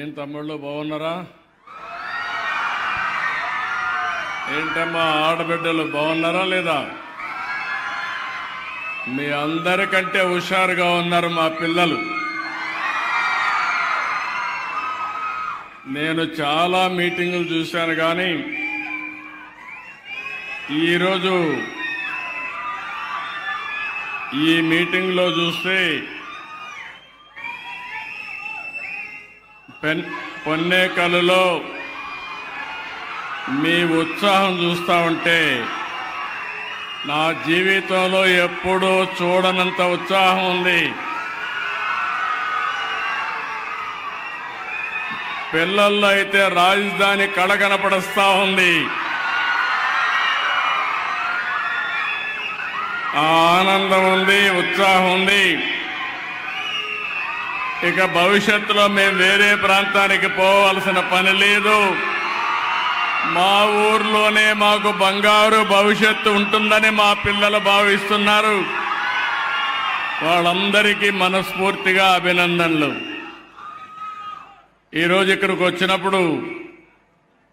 ఏం తమ్ముళ్ళు బాగున్నారా? ఏంటమ్మా ఆడబిడ్డలు బాగున్నారా లేదా? మీ అందరికంటే హుషారుగా ఉన్నారు మా పిల్లలు. నేను చాలా మీటింగులు చూశాను, కానీ ఈరోజు ఈ మీటింగ్లో చూస్తే పొన్నేకల్లో మీ ఉత్సాహం చూస్తూ ఉంటే నా జీవితంలో ఎప్పుడూ చూడనంత ఉత్సాహం ఉంది. పిల్లల్లో అయితే రాజధాని కళ కనపడుస్తూ ఉంది. ఆ ఆనందం ఉంది, ఉత్సాహం ఉంది. ఇక భవిష్యత్తులో మేము వేరే ప్రాంతానికి పోవాల్సిన పని లేదు. మా ఊర్లోనే మాకు బంగారు భవిష్యత్తు ఉంటుందని మా పిల్లలు భావిస్తున్నారు. వాళ్ళందరికీ మనస్ఫూర్తిగా అభినందనలు. ఈరోజు ఇక్కడికి వచ్చినప్పుడు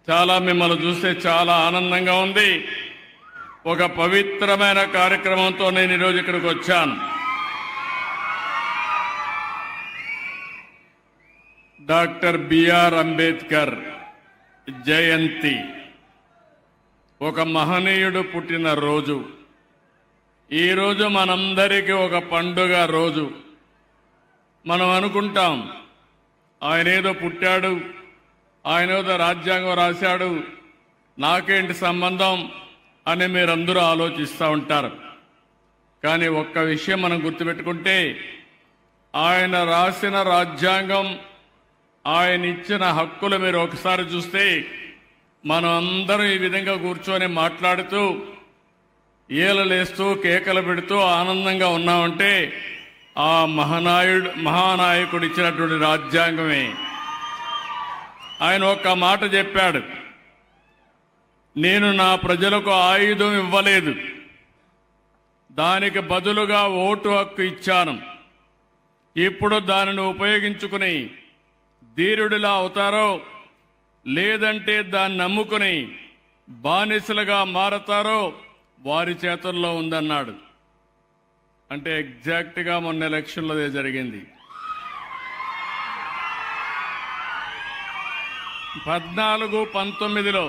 చాలా మిమ్మల్ని చూస్తే చాలా ఆనందంగా ఉంది. ఒక పవిత్రమైన కార్యక్రమంతో నేను ఈరోజు ఇక్కడికి వచ్చాను. డాక్టర్ బిఆర్ అంబేద్కర్ జయంతి, ఒక మహనీయుడు పుట్టిన రోజు. ఈరోజు మనందరికీ ఒక పండుగ రోజు. మనం అనుకుంటాం ఆయన ఏదో పుట్టాడు, ఆయన ఏదో రాజ్యాంగం రాశాడు, నాకేంటి సంబంధం అని మీరందరూ ఆలోచిస్తూ ఉంటారు. కానీ ఒక్క విషయం మనం గుర్తుపెట్టుకుంటే, ఆయన రాసిన రాజ్యాంగం, ఆయన ఇచ్చిన హక్కులు మీరు ఒకసారి చూస్తే, మనం అందరం ఈ విధంగా కూర్చొని మాట్లాడుతూ ఈలలేస్తూ కేకలు పెడుతూ ఆనందంగా ఉన్నామంటే ఆ మహానాయకుడు ఇచ్చినటువంటి రాజ్యాంగమే. ఆయన ఒక్క మాట చెప్పాడు, నేను నా ప్రజలకు ఆయుధం ఇవ్వలేదు, దానికి బదులుగా ఓటు హక్కు ఇచ్చాను. ఇప్పుడు దానిని ఉపయోగించుకుని ధీరుడిలా అవుతారో లేదంటే దాన్ని నమ్ముకుని బానిసలుగా మారతారో వారి చేతుల్లో ఉందన్నాడు. అంటే ఎగ్జాక్ట్గా మొన్న ఎలక్షన్లో జరిగింది. 14-19లో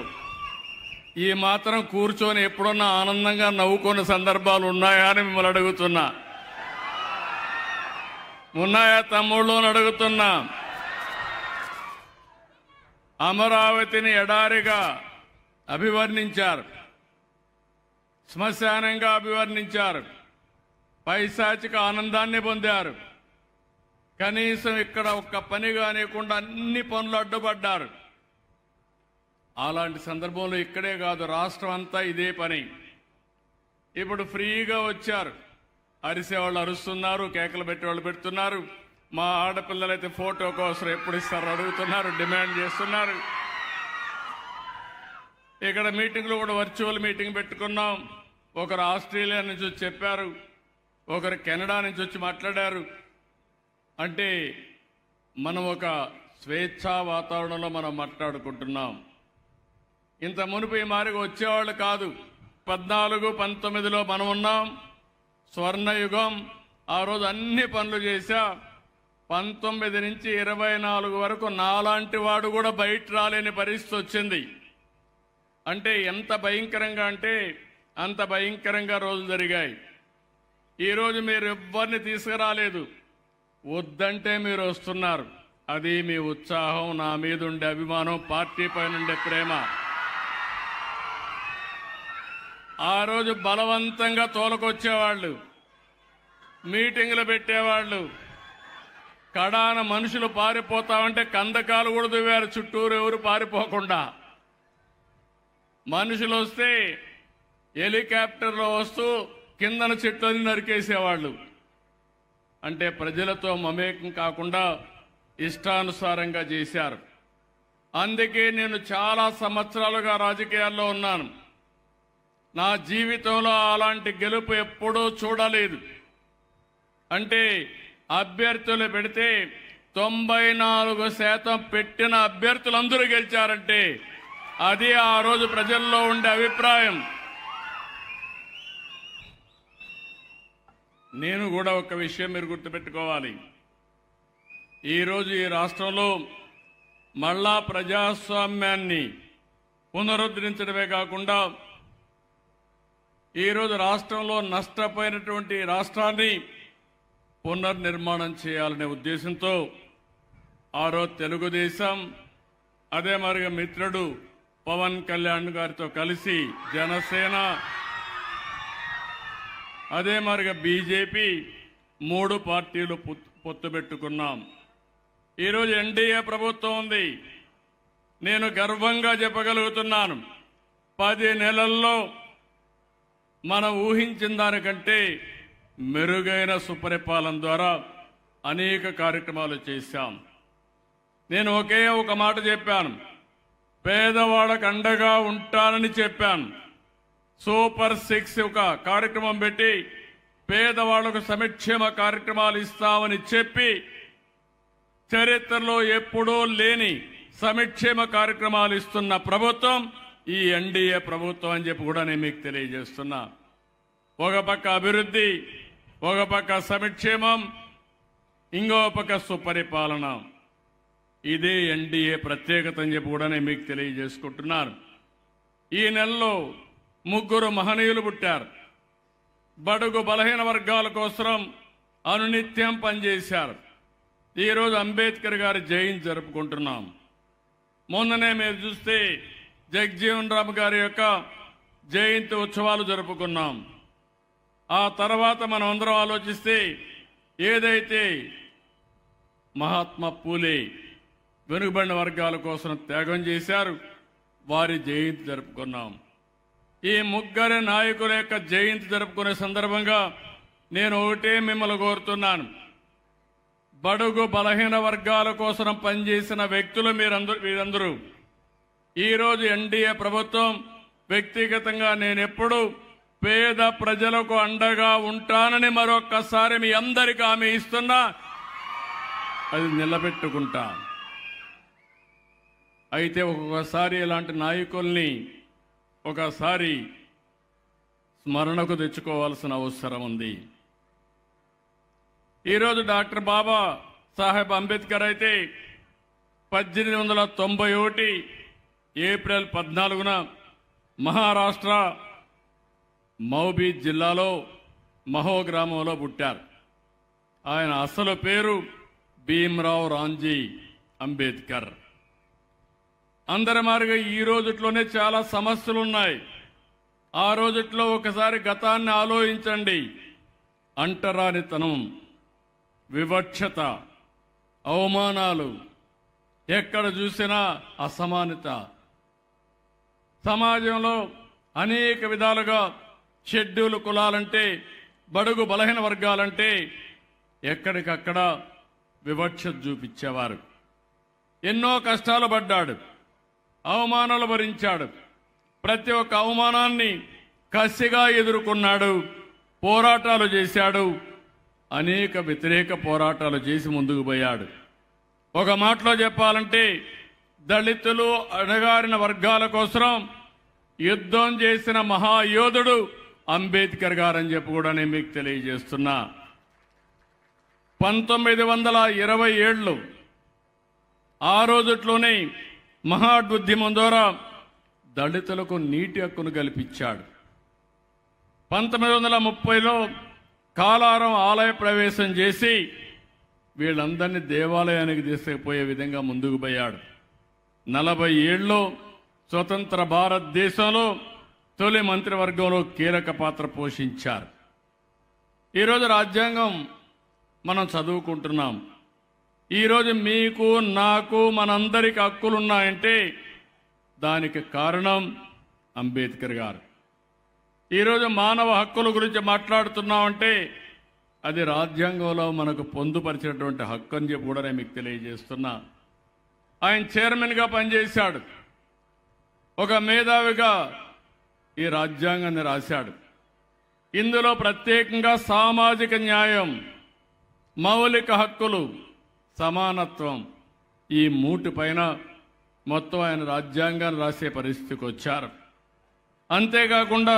ఈ మాత్రం కూర్చొని ఎప్పుడన్నా ఆనందంగా నవ్వుకున్న సందర్భాలు ఉన్నాయా అని మిమ్మల్ని అడుగుతున్నా. ఉన్నాయా తమ్ముళ్ళు అని అడుగుతున్నా. అమరావతిని ఎడారిగా అభివర్ణించారు, శ్మశానంగా అభివర్ణించారు, పైశాచిక ఆనందాన్ని పొందారు. కనీసం ఇక్కడ ఒక్క పని కానివ్వకుండా అన్ని పనులు అడ్డుపడ్డారు. అలాంటి సందర్భంలో ఇక్కడే కాదు, రాష్ట్రం అంతా ఇదే పని. ఇప్పుడు ఫ్రీగా వచ్చారు, అరిసేవాళ్ళు అరుస్తున్నారు, కేకలు పెట్టేవాళ్ళు పెడుతున్నారు. మా ఆడపిల్లలైతే ఫోటో కోసం ఎప్పుడు ఇస్తారు అడుగుతున్నారు, డిమాండ్ చేస్తున్నారు. ఇక్కడ మీటింగ్లు కూడా వర్చువల్ మీటింగ్ పెట్టుకున్నాం. ఒకరు ఆస్ట్రేలియా నుంచి వచ్చి చెప్పారు, ఒకరు కెనడా నుంచి వచ్చి మాట్లాడారు. అంటే మనం ఒక స్వేచ్ఛా వాతావరణంలో మనం మాట్లాడుకుంటున్నాం. ఇంత మునుపు ఈ మారిగా వచ్చేవాళ్ళు కాదు. 14-19లో మనం ఉన్నాం, స్వర్ణయుగం. ఆ రోజు అన్ని పనులు చేశా. 19 నుంచి 24 వరకు నాలాంటి వాడు కూడా బయట రాలేని పరిస్థితి వచ్చింది. అంటే ఎంత భయంకరంగా అంటే అంత భయంకరంగా రోజులు జరిగాయి. ఈరోజు మీరు ఎవ్వరిని తీసుకురాలేదు, వద్దంటే మీరు వస్తున్నారు. అది మీ ఉత్సాహం, నా మీద ఉండే అభిమానం, పార్టీ పైన ఉండే ప్రేమ. ఆ రోజు బలవంతంగా తోలకొచ్చేవాళ్ళు, మీటింగులు పెట్టేవాళ్ళు. కడాన మనుషులు పారిపోతామంటే కందకాలు కూడా దువ్వారు చుట్టూరు, ఎవరు పారిపోకుండా. మనుషులు వస్తే హెలికాప్టర్లో వస్తూ కిందన చెట్లని నరికేసేవాళ్ళు. అంటే ప్రజలతో మమేకం కాకుండా ఇష్టానుసారంగా చేశారు. అందుకే నేను చాలా సంవత్సరాలుగా రాజకీయాల్లో ఉన్నాను. నా జీవితంలో అలాంటి గెలుపు ఎప్పుడూ చూడలేదు. అంటే అభ్యర్థులు పెడితే 94% పెట్టిన అభ్యర్థులందరూ గెలిచారంటే అది ఆ రోజు ప్రజల్లో ఉండే అభిప్రాయం. నేను కూడా ఒక విషయం మీరు గుర్తుపెట్టుకోవాలి. ఈరోజు ఈ రాష్ట్రంలో మళ్ళా ప్రజాస్వామ్యాన్ని పునరుద్ధరించడమే కాకుండా ఈరోజు రాష్ట్రంలో నష్టపోయినటువంటి రాష్ట్రాన్ని పునర్నిర్మాణం చేయాలనే ఉద్దేశంతో ఆ రోజు తెలుగుదేశం అదే మరిగా మిత్రుడు పవన్ కళ్యాణ్ గారితో కలిసి జనసేన అదే మరిగా బీజేపీ 3 పార్టీలు పొత్తు పెట్టుకున్నాం. ఈరోజు ఎన్డీఏ ప్రభుత్వం ఉంది. నేను గర్వంగా చెప్పగలుగుతున్నాను, 10 నెలల్లో మనం ఊహించిన దానికంటే మెరుగైన సుపరిపాలన ద్వారా అనేక కార్యక్రమాలు చేశాం. నేను ఒకే ఒక మాట చెప్పాను, పేదవాళ్ళకు అండగా ఉంటానని చెప్పాను. సూపర్ 6 ఒక కార్యక్రమం పెట్టి పేదవాళ్లకు సంక్షేమ కార్యక్రమాలు ఇస్తామని చెప్పి చరిత్రలో ఎప్పుడూ లేని సంక్షేమ కార్యక్రమాలు ఇస్తున్న ప్రభుత్వం ఈ ఎన్డీఏ ప్రభుత్వం అని చెప్పి కూడా నేను మీకు తెలియజేస్తున్నా. ఒక పక్క అభివృద్ధి, ఒక పక్క సంక్షేమం, ఇంకో పక్క సుపరిపాలన. ఇదే ఎన్డీఏ ప్రత్యేకత అని చెప్పి కూడా నేను మీకు తెలియజేసుకుంటున్నాను. ఈ నెలలో 3 మహనీయులు పుట్టారు. బడుగు బలహీన వర్గాల కోసం అనునిత్యం పనిచేశారు. ఈరోజు అంబేద్కర్ గారి జయంతి జరుపుకుంటున్నాం. మొన్ననే మీరు చూస్తే జగజీవన్ రామ్ గారి యొక్క జయంతి ఉత్సవాలు జరుపుకున్నాం. ఆ తర్వాత మనం అందరం ఆలోచిస్తే ఏదైతే మహాత్మా పూలే వెనుకబడిన వర్గాల కోసం త్యాగం చేశారు, వారి జయంతి జరుపుకున్నాం. ఈ 3 నాయకుల యొక్క జయంతి జరుపుకునే సందర్భంగా నేను ఒకటే మిమ్మల్ని కోరుతున్నాను, బడుగు బలహీన వర్గాల కోసం పనిచేసిన వ్యక్తులు మీరందరూ ఈరోజు ఎన్డీఏ ప్రభుత్వం వ్యక్తిగతంగా నేను ఎప్పుడు పేద ప్రజలకు అండగా ఉంటానని మరొక్కసారి మీ అందరికీ హామీ ఇస్తున్నా, అది నిలబెట్టుకుంటా. అయితే ఒక్కొక్కసారి ఇలాంటి నాయకుల్ని ఒకసారి స్మరణకు తెచ్చుకోవాల్సిన అవసరం ఉంది. ఈరోజు డాక్టర్ బాబా సాహెబ్ అంబేద్కర్ అయితే 1891 ఏప్రిల్ 14న మహారాష్ట్ర మౌబీ జిల్లాలో మహో గ్రామంలో పుట్టారు. ఆయన అసలు పేరు భీమ్రావ్ రాంజీ అంబేద్కర్. అందరి మాదిరిగా ఈ రోజుట్లోనే చాలా సమస్యలు ఉన్నాయి. ఆ రోజుట్లో ఒకసారి గతాన్ని ఆలోచించండి. అంటరానితనం, వివక్షత, అవమానాలు, ఎక్కడ చూసినా అసమానత, సమాజంలో అనేక విధాలుగా షెడ్యూల్ కులాలంటే, బడుగు బలహీన వర్గాలంటే ఎక్కడికక్కడ వివక్షత చూపించేవారు. ఎన్నో కష్టాలు పడ్డాడు, అవమానాలు భరించాడు. ప్రతి ఒక్క అవమానాన్ని కసిగా ఎదుర్కొన్నాడు, పోరాటాలు చేశాడు, అనేక వ్యతిరేక పోరాటాలు చేసి ముందుకు పోయాడు. ఒక మాటలో చెప్పాలంటే దళితులు, అణగారిన వర్గాల కోసం యుద్ధం చేసిన మహాయోధుడు అంబేద్కర్ గారని చెప్పి కూడా నేను మీకు తెలియజేస్తున్నా. 1927 ఆ రోజుట్లోనే మహాద్యుద్ధం ద్వారా దళితులకు నీటి హక్కును కల్పించాడు. 1930లో కాలారం ఆలయ ప్రవేశం చేసి వీళ్ళందరినీ దేవాలయానికి తీసుకుపోయే విధంగా ముందుకు పోయాడు. 47లో స్వతంత్ర భారతదేశంలో తొలి మంత్రివర్గంలో కీలక పాత్ర పోషించారు. ఈరోజు రాజ్యాంగం మనం చదువుకుంటున్నాం. ఈరోజు మీకు, నాకు, మనందరికి హక్కులున్నాయంటే దానికి కారణం అంబేద్కర్ గారు. ఈరోజు మానవ హక్కుల గురించి మాట్లాడుతున్నామంటే అది రాజ్యాంగంలో మనకు పొందుపరిచినటువంటి హక్కు అని చెప్పి కూడా నేను మీకు తెలియజేస్తున్నా. ఆయన చైర్మన్గా పనిచేశాడు. ఒక మేధావిగా ఈ రాజ్యాంగాన్ని రాశాడు. ఇందులో ప్రత్యేకంగా సామాజిక న్యాయం, మౌలిక హక్కులు, సమానత్వం ఈ మూటి పైన మొత్తం ఆయన రాజ్యాంగాన్ని రాసే పరిస్థితికి వచ్చారు. అంతేకాకుండా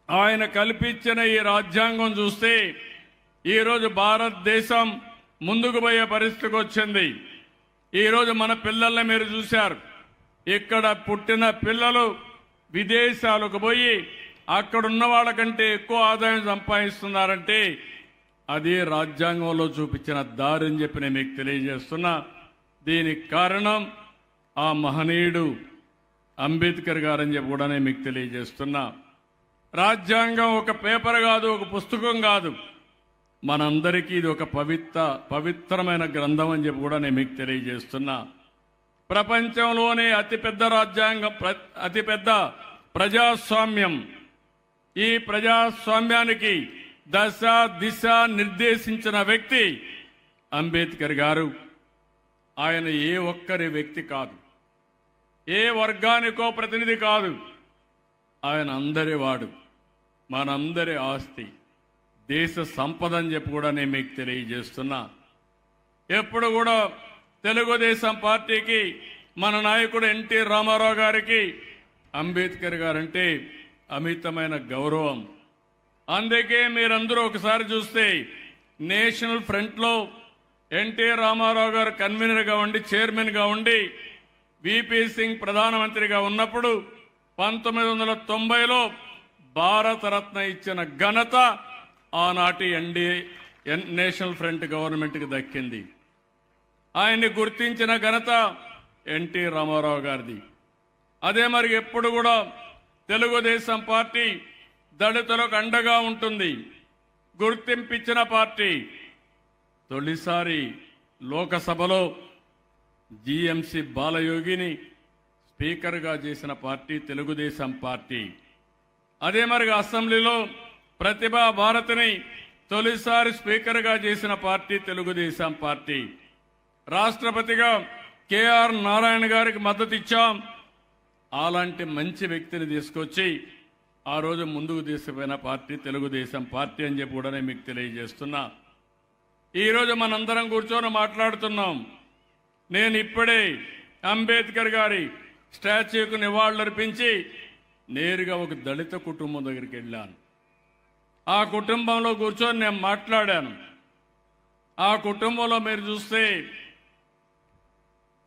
ఆయన కల్పించిన ఈ రాజ్యాంగం చూస్తే ఈరోజు భారతదేశం ముందుకు పోయే పరిస్థితికి వచ్చింది. ఈరోజు మన పిల్లల్ని మీరు చూశారు. ఇక్కడ పుట్టిన పిల్లలు విదేశాలకు పోయి అక్కడున్న వాళ్ళకంటే ఎక్కువ ఆదాయం సంపాదిస్తున్నారంటే అది రాజ్యాంగంలో చూపించిన దారి అని చెప్పి నేను మీకు తెలియజేస్తున్నా. దీనికి కారణం ఆ మహనీయుడు అంబేద్కర్ గారని చెప్పి కూడా నేను మీకు తెలియజేస్తున్నా. రాజ్యాంగం ఒక పేపర్ కాదు, ఒక పుస్తకం కాదు, మనందరికీ ఇది ఒక పవిత్రమైన గ్రంథం అని చెప్పి కూడా నేను మీకు తెలియజేస్తున్నా. ప్రపంచంలోనే అతిపెద్ద రాజ్యాంగం, అతిపెద్ద ప్రజాస్వామ్యం. ఈ ప్రజాస్వామ్యానికి దశ దిశ నిర్దేశించిన వ్యక్తి అంబేద్కర్ గారు. ఆయన ఏ ఒక్కరి వ్యక్తి కాదు, ఏ వర్గానికో ప్రతినిధి కాదు. ఆయన అందరి వాడు, మనందరి ఆస్తి, దేశ సంపద అని చెప్పి కూడా నేను మీకు తెలియజేస్తున్నా. ఎప్పుడు కూడా తెలుగుదేశం పార్టీకి, మన నాయకుడు ఎన్టీ రామారావు గారికి అంబేద్కర్ గారంటే అమితమైన గౌరవం. అందుకే మీరందరూ ఒకసారి చూస్తే నేషనల్ ఫ్రంట్లో ఎన్టీ రామారావు గారు కన్వీనర్గా ఉండి, చైర్మన్గా ఉండి, విపి సింగ్ ప్రధానమంత్రిగా ఉన్నప్పుడు 1990లో భారతరత్న ఇచ్చిన ఘనత ఆనాటి నేషనల్ ఫ్రంట్ గవర్నమెంట్కి దక్కింది. ఆయన్ని గుర్తించిన ఘనత ఎన్టీ రామారావు గారిది. అదే మరి ఎప్పుడు కూడా తెలుగుదేశం పార్టీ దళితులకు అండగా ఉంటుంది, గుర్తింపిచ్చిన పార్టీ. తొలిసారి లోకసభలో జిఎంసి బాలయోగిని స్పీకర్గా చేసిన పార్టీ తెలుగుదేశం పార్టీ. అదే మరి అసెంబ్లీలో ప్రతిభా భారతిని తొలిసారి స్పీకర్గా చేసిన పార్టీ తెలుగుదేశం పార్టీ. రాష్ట్రపతిగా కేఆర్ నారాయణ గారికి మద్దతు ఇచ్చాం. అలాంటి మంచి వ్యక్తిని తీసుకొచ్చి ఆ రోజు ముందుకు తీసుకుపోయిన పార్టీ తెలుగుదేశం పార్టీ అని చెప్పి కూడా నేను మీకు తెలియజేస్తున్నా. ఈరోజు మనందరం కూర్చొని మాట్లాడుతున్నాం. నేను ఇప్పుడే అంబేద్కర్ గారి స్టాచ్యూకు నివాళులర్పించి నేరుగా ఒక దళిత కుటుంబం దగ్గరికి వెళ్ళాను. ఆ కుటుంబంలో కూర్చొని నేను మాట్లాడాను. ఆ కుటుంబంలో మీరు చూస్తే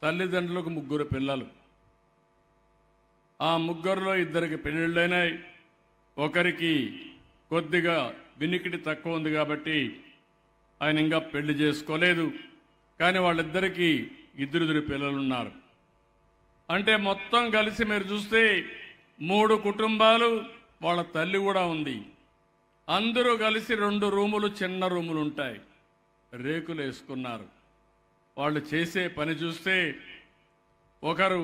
తల్లిదండ్రులకు 3 పిల్లలు. ఆ 3లో 2కి పెళ్ళిళ్ళైనాయి. ఒకరికి కొద్దిగా వినికిడి తక్కువ ఉంది కాబట్టి ఆయన ఇంకా పెళ్లి చేసుకోలేదు. కానీ వాళ్ళిద్దరికీ 2 పిల్లలు ఉన్నారు. అంటే మొత్తం కలిసి మీరు చూస్తే 3 కుటుంబాలు, వాళ్ళ తల్లి కూడా ఉంది. అందరూ కలిసి 2 రూములు, చిన్న రూములు ఉంటాయి, రేకులు వేసుకున్నారు. వాళ్ళు చేసే పని చూస్తే ఒకరు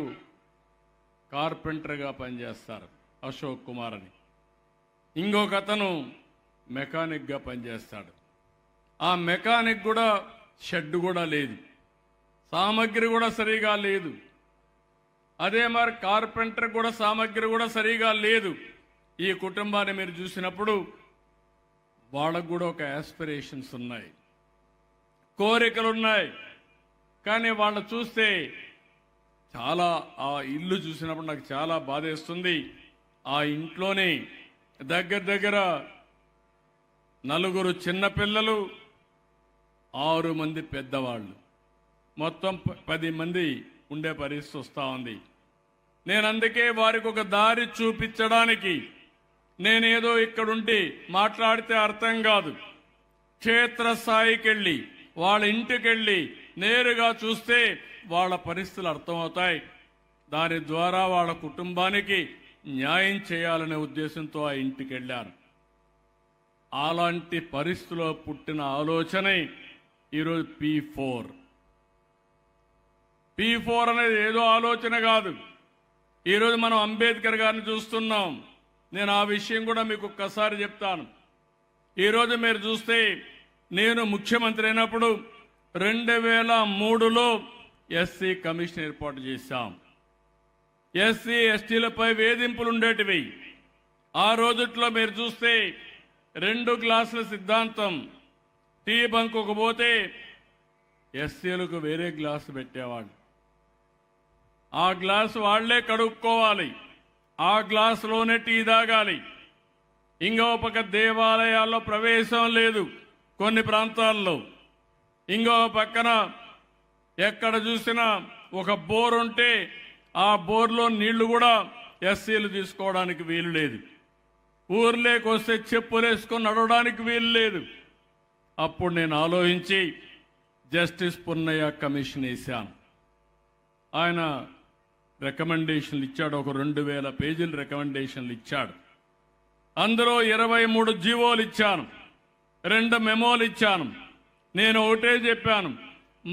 కార్పెంటర్గా పనిచేస్తారు, అశోక్ కుమార్ అని. ఇంకొక అతను మెకానిక్గా పనిచేస్తాడు. ఆ మెకానిక్ కూడా షెడ్ కూడా లేదు, సామగ్రి కూడా సరిగా లేదు. అదే మరి కార్పెంటర్ కూడా సామగ్రి కూడా సరిగా లేదు. ఈ కుటుంబాన్ని మీరు చూసినప్పుడు వాళ్ళకు కూడా ఒక ఆస్పిరేషన్స్ ఉన్నాయి, కోరికలు ఉన్నాయి. కానీ వాళ్ళు చూస్తే చాలా, ఆ ఇల్లు చూసినప్పుడు నాకు చాలా బాధేస్తుంది. ఆ ఇంట్లోనే దగ్గర 4 చిన్నపిల్లలు, 6 మంది పెద్దవాళ్ళు, మొత్తం 10 మంది ఉండే పరిస్థితి వస్తూ ఉంది. నేను అందుకే వారికి ఒక దారి చూపించడానికి నేనేదో ఇక్కడుండి మాట్లాడితే అర్థం కాదు. క్షేత్రస్థాయికి వెళ్ళి వాళ్ళ ఇంటికి వెళ్ళి నేరుగా చూస్తే వాళ్ళ పరిస్థితులు అర్థమవుతాయి. దాని ద్వారా వాళ్ళ కుటుంబానికి న్యాయం చేయాలనే ఉద్దేశంతో ఆ ఇంటికి వెళ్ళారు. అలాంటి పరిస్థితిలో పుట్టిన ఆలోచనే ఈరోజు P4 అనేది ఏదో ఆలోచన కాదు. ఈరోజు మనం అంబేద్కర్ గారిని చూస్తున్నాం. నేను ఆ విషయం కూడా మీకు ఒక్కసారి చెప్తాను. ఈరోజు మీరు చూస్తే నేను ముఖ్యమంత్రి అయినప్పుడు 2003లో ఎస్సీ కమిషన్ ఏర్పాటు చేశాం. ఎస్సీ ఎస్టీలపై వేధింపులు ఉండేటివి. ఆ రోజుట్లో మీరు చూస్తే 2 గ్లాసుల సిద్ధాంతం, టీ బంకుకు పోతే ఎస్సీలకు వేరే గ్లాసు పెట్టేవాడు. ఆ గ్లాసు వాళ్లే కడుక్కోవాలి, ఆ గ్లాసులోనే టీ తాగాలి. ఇంకో పక్క దేవాలయాల్లో ప్రవేశం లేదు కొన్ని ప్రాంతాల్లో. ఇంకో పక్కన ఎక్కడ చూసినా ఒక బోర్ ఉంటే ఆ బోర్లో నీళ్లు కూడా ఎస్సీలు తీసుకోవడానికి వీలు లేదు. ఊర్లోకి వస్తే చెప్పులేసుకొని నడవడానికి వీలు లేదు. అప్పుడు నేను ఆలోచించి జస్టిస్ పున్నయ్య కమిషన్ వేశాను. ఆయన రికమెండేషన్లు ఇచ్చాడు, ఒక 2000 పేజీల రికమెండేషన్లు ఇచ్చాడు. అందులో 23 జీవోలు ఇచ్చాను, 2 మెమోలు ఇచ్చాను. నేను ఒకటే చెప్పాను,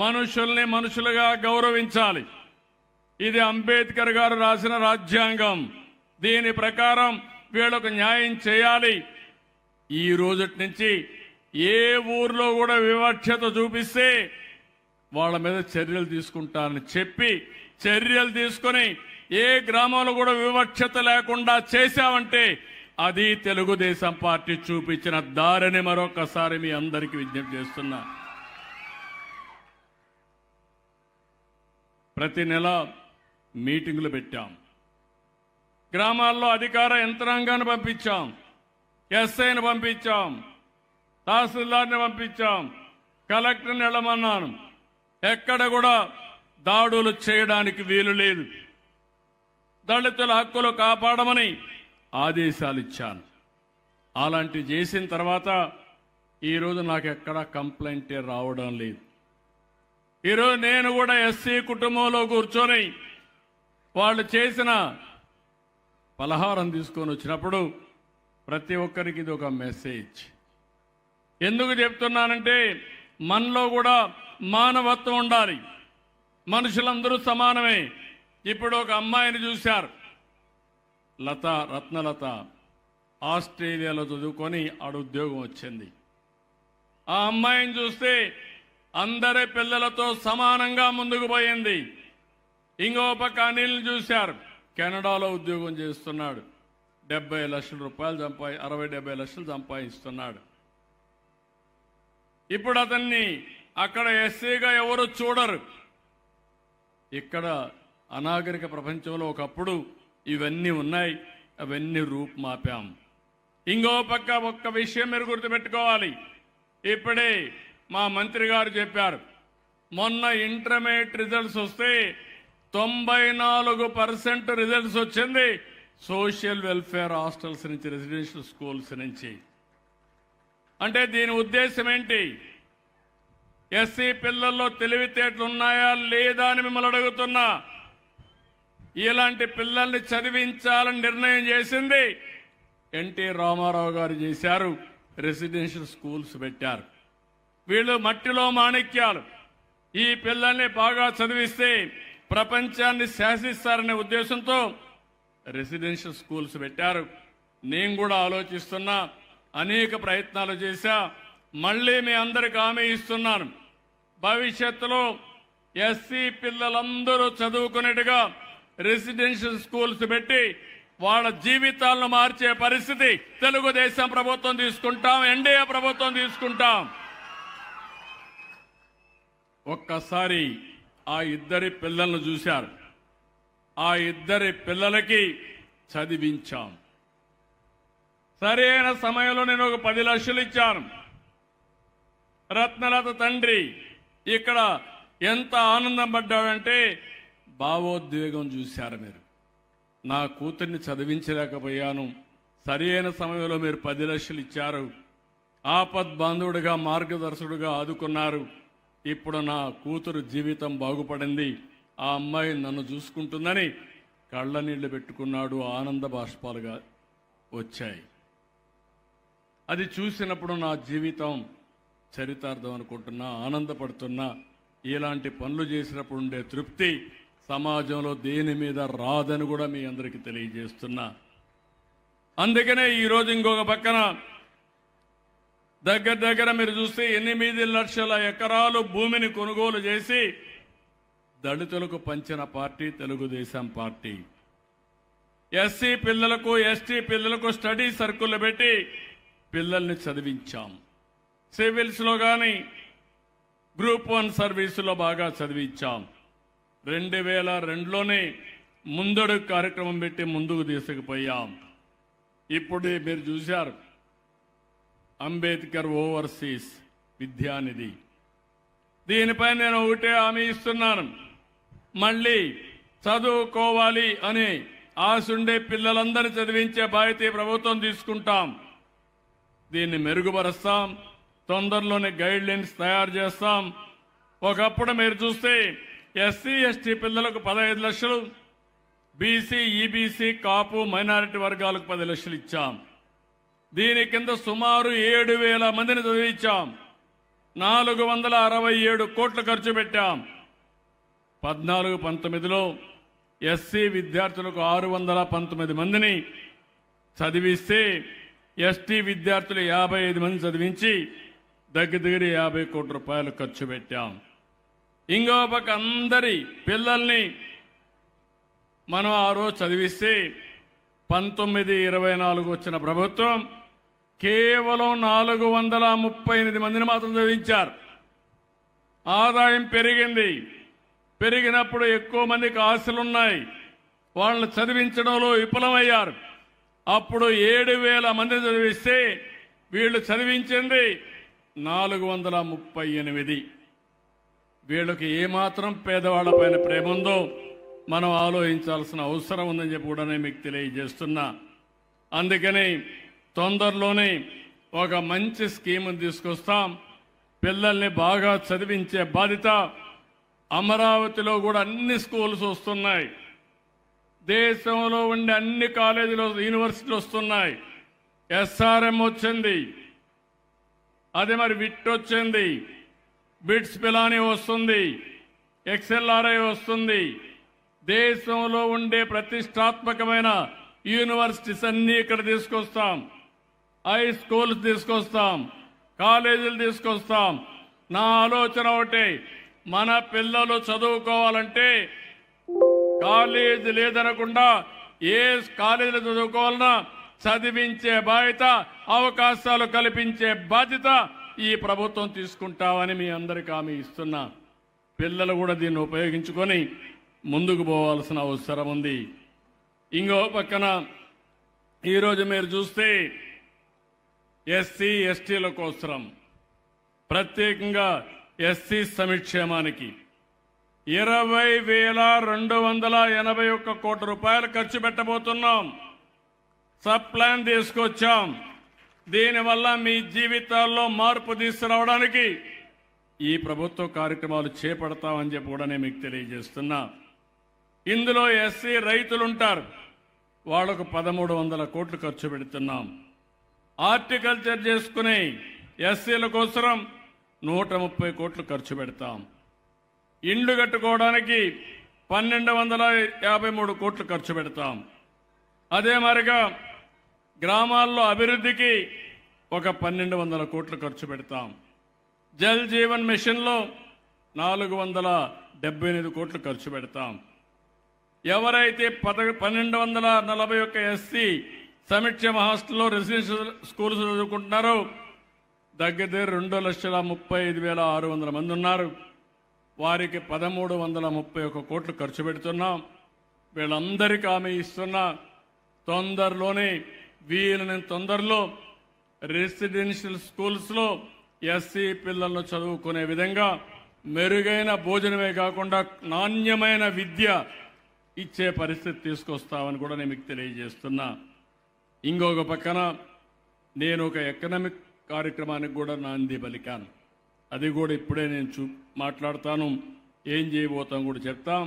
మనుషుల్ని మనుషులుగా గౌరవించాలి. ఇది అంబేద్కర్ గారు రాసిన రాజ్యాంగం. దీని ప్రకారం వీళ్ళకు న్యాయం చేయాలి. ఈ రోజటి నుంచి ఏ ఊర్లో కూడా వివక్షత చూపిస్తే వాళ్ళ మీద చర్యలు తీసుకుంటారని చెప్పి చర్యలు తీసుకొని ఏ గ్రామంలో కూడా వివక్షత లేకుండా చేశామంటే అది తెలుగుదేశం పార్టీ చూపించిన దారిని మరొకసారి మీ అందరికీ విజ్ఞప్తి చేస్తున్నా. ప్రతి నెల మీటింగులు పెట్టాం, గ్రామాల్లో అధికార యంత్రాంగాన్ని పంపించాం, ఎస్ఐని పంపించాం, తహసీల్దార్ని పంపించాం, కలెక్టర్ని వెళ్ళమన్నాను. ఎక్కడ కూడా దాడులు చేయడానికి వీలు లేదు. దళితుల హక్కులు కాపాడమని ఆదేశాలు ఇచ్చాను. అలాంటి చేసిన తర్వాత ఈరోజు నాకు ఎక్కడా కంప్లైంటే రావడం లేదు. ఈరోజు నేను కూడా ఎస్సీ కుటుంబంలో కూర్చొని వాళ్ళు చేసిన పలహారం తీసుకొని వచ్చినప్పుడు ప్రతి ఒక్కరికి ఇది ఒక మెసేజ్. ఎందుకు చెప్తున్నానంటే మనలో కూడా మానవత్వం ఉండాలి. మనుషులందరూ సమానమే. ఇప్పుడు ఒక అమ్మాయిని చూశారు, రత్నలత, ఆస్ట్రేలియాలో చదువుకొని ఆడ ఉద్యోగం వచ్చింది. ఆ అమ్మాయిని చూస్తే అందరి పిల్లలతో సమానంగా ముందుకు పోయింది. ఇంకో పక్క అనిల్ని చూశారు, కెనడాలో ఉద్యోగం చేస్తున్నాడు, 70 లక్షల రూపాయలు 60-70 లక్షలు సంపాదిస్తున్నాడు. ఇప్పుడు అతన్ని అక్కడ ఎస్సీగా ఎవరు చూడరు. ఇక్కడ అనాగరిక ప్రపంచంలో ఒకప్పుడు ఇవన్నీ ఉన్నాయి, అవన్నీ రూపుమాపాం. ఇంకో పక్క ఒక్క విషయం మీరు గుర్తుపెట్టుకోవాలి. ఇప్పుడే మా మంత్రి గారు చెప్పారు, మొన్న ఇంటర్మీడియట్ రిజల్ట్స్ వస్తే 94% రిజల్ట్స్ వచ్చింది సోషల్ వెల్ఫేర్ హాస్టల్స్ నుంచి, రెసిడెన్షియల్ స్కూల్స్ నుంచి. అంటే దీని ఉద్దేశం ఏంటి? ఎస్సీ పిల్లల్లో తెలివితేటలు ఉన్నాయా లేదా అని మిమ్మల్ని అడుగుతున్నా. ఇలాంటి పిల్లల్ని చదివించాలని నిర్ణయం చేసింది ఎన్టీ రామారావు గారు చేశారు. రెసిడెన్షియల్ స్కూల్స్ పెట్టారు. వీళ్ళు మట్టిలో మాణిక్యాలు. ఈ పిల్లల్ని బాగా చదివిస్తే ప్రపంచాన్ని శాసిస్తారనే ఉద్దేశంతో రెసిడెన్షియల్ స్కూల్స్ పెట్టారు. నేను కూడా ఆలోచిస్తున్నా, అనేక ప్రయత్నాలు చేశా. మళ్ళీ మీ అందరికి హామీ ఇస్తున్నాను, భవిష్యత్తులో ఎస్సీ పిల్లలందరూ చదువుకునేట్టుగా రెసిడెన్షియల్ స్కూల్స్ పెట్టి వాళ్ళ జీవితాలను మార్చే పరిస్థితి తెలుగుదేశం ప్రభుత్వం తీసుకుంటాం, ఎన్డీఏ ప్రభుత్వం తీసుకుంటాం. ఒక్కసారి ఆ ఇద్దరి పిల్లలను చూశారు. ఆ ఇద్దరి పిల్లలకి చదివించాం. సరైన సమయంలో నేను ఒక 10 లక్షలు ఇచ్చాను. రత్నలత తండ్రి ఇక్కడ ఎంత ఆనందం పడ్డాడంటే భావోద్వేగం చూశారు మీరు. నా కూతుర్ని చదివించలేకపోయాను, సరైన సమయంలో మీరు 10 లక్షలు ఇచ్చారు, ఆపద్బాంధవుడిగా మార్గదర్శకుడిగా ఆదుకున్నారు. ఇప్పుడు నా కూతురు జీవితం బాగుపడింది, ఆ అమ్మాయి నన్ను చూసుకుంటుందని కళ్ళ నీళ్లు పెట్టుకున్నాడు. ఆనంద బాష్పాలుగా వచ్చాయి. అది చూసినప్పుడు నా జీవితం చరితార్థం అనుకుంటున్నా, ఆనందపడుతున్నా. ఇలాంటి పనులు చేసినప్పుడు ఉండే తృప్తి సమాజంలో దేని మీద రాదని కూడా మీ అందరికీ తెలియజేస్తున్నా. అందుకనే ఈరోజు ఇంకొక పక్కన దగ్గర మీరు చూస్తే 8 లక్షల ఎకరాలు భూమిని కొనుగోలు చేసి దళితులకు పంచిన పార్టీ తెలుగుదేశం పార్టీ. ఎస్సీ పిల్లలకు, ఎస్టీ పిల్లలకు స్టడీ సర్కిల్ పెట్టి పిల్లల్ని చదివించాం. సివిల్స్లో కానీ, గ్రూప్ 1 సర్వీసులో బాగా చదివించాం. 2002లోనే ముందడుగు కార్యక్రమం పెట్టి ముందుకు తీసుకుపోయాం. ఇప్పుడు మీరు చూశారు అంబేద్కర్ ఓవర్సీస్ విద్యానిధి. దీనిపై నేను ఒకటే హామీ ఇస్తున్నాను, మళ్ళీ చదువుకోవాలి అని ఆశుండే పిల్లలందరినీ చదివించే బాధ్యత ఈ ప్రభుత్వం తీసుకుంటాం. దీన్ని మెరుగుపరుస్తాం. తొందరలోనే గైడ్ లైన్స్ తయారు చేస్తాం. ఒకప్పుడు మీరు చూస్తే ఎస్సీ ఎస్టీ పిల్లలకు 15 లక్షలు, బీసీ ఈబీసీ కాపు మైనారిటీ వర్గాలకు 10 లక్షలు ఇచ్చాం. దీని కింద సుమారు 7,000 మందిని చదివించాం. 467 కోట్లు ఖర్చు పెట్టాం. 14-19లో ఎస్సీ విద్యార్థులకు 619 మందిని చదివిస్తే ఎస్టీ విద్యార్థులు 55 మంది చదివించి దగ్గర 50 కోట్ల రూపాయలు ఖర్చు పెట్టాం. ఇంకో పక్క అందరి పిల్లల్ని మనం ఆ రోజు చదివిస్తే 19-24 వచ్చిన ప్రభుత్వం కేవలం 438 మందిని మాత్రం చదివించారు. ఆదాయం పెరిగింది. పెరిగినప్పుడు ఎక్కువ మందికి ఆశలున్నాయి. వాళ్ళని చదివించడంలో విఫలమయ్యారు. అప్పుడు 7,000 మందిని చదివిస్తే వీళ్ళు చదివించింది 438. వీళ్ళకి ఏమాత్రం పేదవాళ్లపైన ప్రేమ ఉందో మనం ఆలోచించాల్సిన అవసరం ఉందని చెప్పి కూడా నేను మీకు తెలియజేస్తున్నా. అందుకని తొందరలోనే ఒక మంచి స్కీమ్ని తీసుకొస్తాం. పిల్లల్ని బాగా చదివించే బాధ్యత. అమరావతిలో కూడా అన్ని స్కూల్స్ వస్తున్నాయి. దేశంలో ఉండే అన్ని కాలేజీలు యూనివర్సిటీలు వస్తున్నాయి. ఎస్ఆర్ఎం వచ్చింది, అదే మరి విట్ వచ్చింది, బిట్స్ పిలానీ వస్తుంది, ఎక్స్ఎల్ఆర్ఐ వస్తుంది. దేశంలో ఉండే ప్రతిష్టాత్మకమైన యూనివర్సిటీస్ అన్ని ఇక్కడ తీసుకొస్తాం. హై స్కూల్స్ తీసుకొస్తాం, కాలేజీలు తీసుకొస్తాం. నా ఆలోచన ఒకటే, మన పిల్లలు చదువుకోవాలంటే కాలేజీ లేదనకుండా ఏ కాలేజీలో చదువుకోవాలన్నా చదివించే బాధ్యత, అవకాశాలు కల్పించే బాధ్యత ఈ ప్రభుత్వం తీసుకుంటామని మీ అందరికీ హామీ ఇస్తున్నా. పిల్లలు కూడా దీన్ని ఉపయోగించుకొని ముందుకు పోవాల్సిన అవసరం ఉంది. ఇంకో పక్కన ఈరోజు మీరు చూస్తే ఎస్సీ ఎస్టీల కోసం ప్రత్యేకంగా ఎస్సీ సంక్షేమానికి 20,281 కోట్ల రూపాయలు ఖర్చు పెట్టబోతున్నాం. సబ్ ప్లాన్ తీసుకొచ్చాం. దీనివల్ల మీ జీవితాల్లో మార్పు తీసుకురావడానికి ఈ ప్రభుత్వ కార్యక్రమాలు చేపడతామని చెప్పి కూడా నేను మీకు తెలియజేస్తున్నా. ఇందులో ఎస్సీ రైతులుంటారు, వాళ్లకు 1,300 కోట్లు ఖర్చు పెడుతున్నాం. హార్టికల్చర్ చేసుకునే ఎస్సీల కోసం 130 కోట్లు ఖర్చు పెడతాం. ఇండ్లు కట్టుకోవడానికి 1,253 కోట్లు ఖర్చు పెడతాం. అదే మరిగా గ్రామాల్లో అభివృద్ధికి ఒక 1,200 కోట్లు ఖర్చు పెడతాం. జల్ జీవన్ మిషన్లో 478 కోట్లు ఖర్చు పెడతాం. ఎవరైతే 1,241 ఎస్సీ సంక్షేమ హాస్టల్లో రెసిడెన్షియల్ స్కూల్స్ చదువుకుంటున్నారో దగ్గర 2,35,600 మంది ఉన్నారు. వారికి 1,331 కోట్లు ఖర్చు పెడుతున్నాం. వీళ్ళందరికీ హామీ ఇస్తున్నా, తొందరలోనే వీళ్ళని తొందరలో రెసిడెన్షియల్ స్కూల్స్లో ఎస్సీ పిల్లలను చదువుకునే విధంగా మెరుగైన భోజనమే కాకుండా నాణ్యమైన విద్య ఇచ్చే పరిస్థితి తీసుకొస్తామని కూడా నేను మీకు తెలియజేస్తున్నా. ఇంకొక పక్కన నేను ఒక ఎకనామిక్ కార్యక్రమానికి కూడా నాంది పలికాను. అది కూడా ఇప్పుడే నేను మాట్లాడతాను. ఏం చేయబోతాం కూడా చెప్తాం.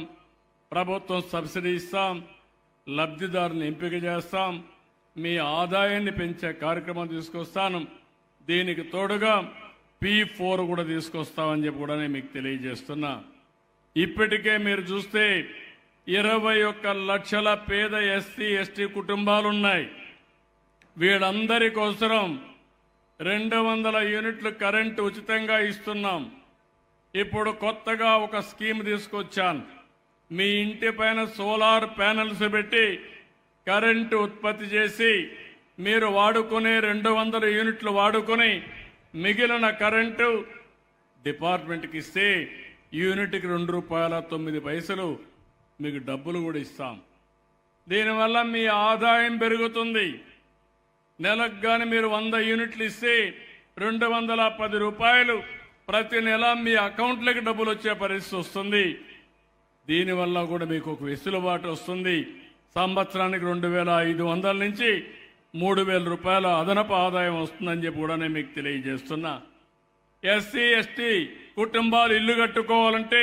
ప్రభుత్వం సబ్సిడీ ఇస్తాం, లబ్ధిదారుని ఎంపిక చేస్తాం, మీ ఆదాయాన్ని పెంచే కార్యక్రమం తీసుకొస్తాను. దీనికి తోడుగా P4 కూడా తీసుకొస్తామని చెప్పి కూడా నేను మీకు తెలియజేస్తున్నా. ఇప్పటికే మీరు చూస్తే 21 లక్షల పేద ఎస్సీ ఎస్టీ కుటుంబాలున్నాయి. వీళ్ళందరి కోసం 200 యూనిట్లు కరెంటు ఉచితంగా ఇస్తున్నాం. ఇప్పుడు కొత్తగా ఒక స్కీమ్ తీసుకొచ్చాను. మీ ఇంటి పైన సోలార్ ప్యానెల్స్ పెట్టి కరెంటు ఉత్పత్తి చేసి మీరు వాడుకునే 200 యూనిట్లు వాడుకొని మిగిలిన కరెంటు డిపార్ట్మెంట్కి ఇస్తే యూనిట్కి ₹2.09 మీకు డబ్బులు కూడా ఇస్తాం. దీనివల్ల మీ ఆదాయం పెరుగుతుంది. నెలకు కానీ మీరు 100 యూనిట్లు ఇస్తే ₹210 ప్రతి నెల మీ అకౌంట్లోకి డబ్బులు వచ్చే పరిస్థితి వస్తుంది. దీనివల్ల కూడా మీకు ఒక వెసులుబాటు వస్తుంది. సంవత్సరానికి 2,500 నుంచి ₹3,000 అదనపు ఆదాయం వస్తుందని చెప్పి కూడా నేను మీకు తెలియజేస్తున్నా. ఎస్సీ ఎస్టీ కుటుంబాలు ఇల్లు కట్టుకోవాలంటే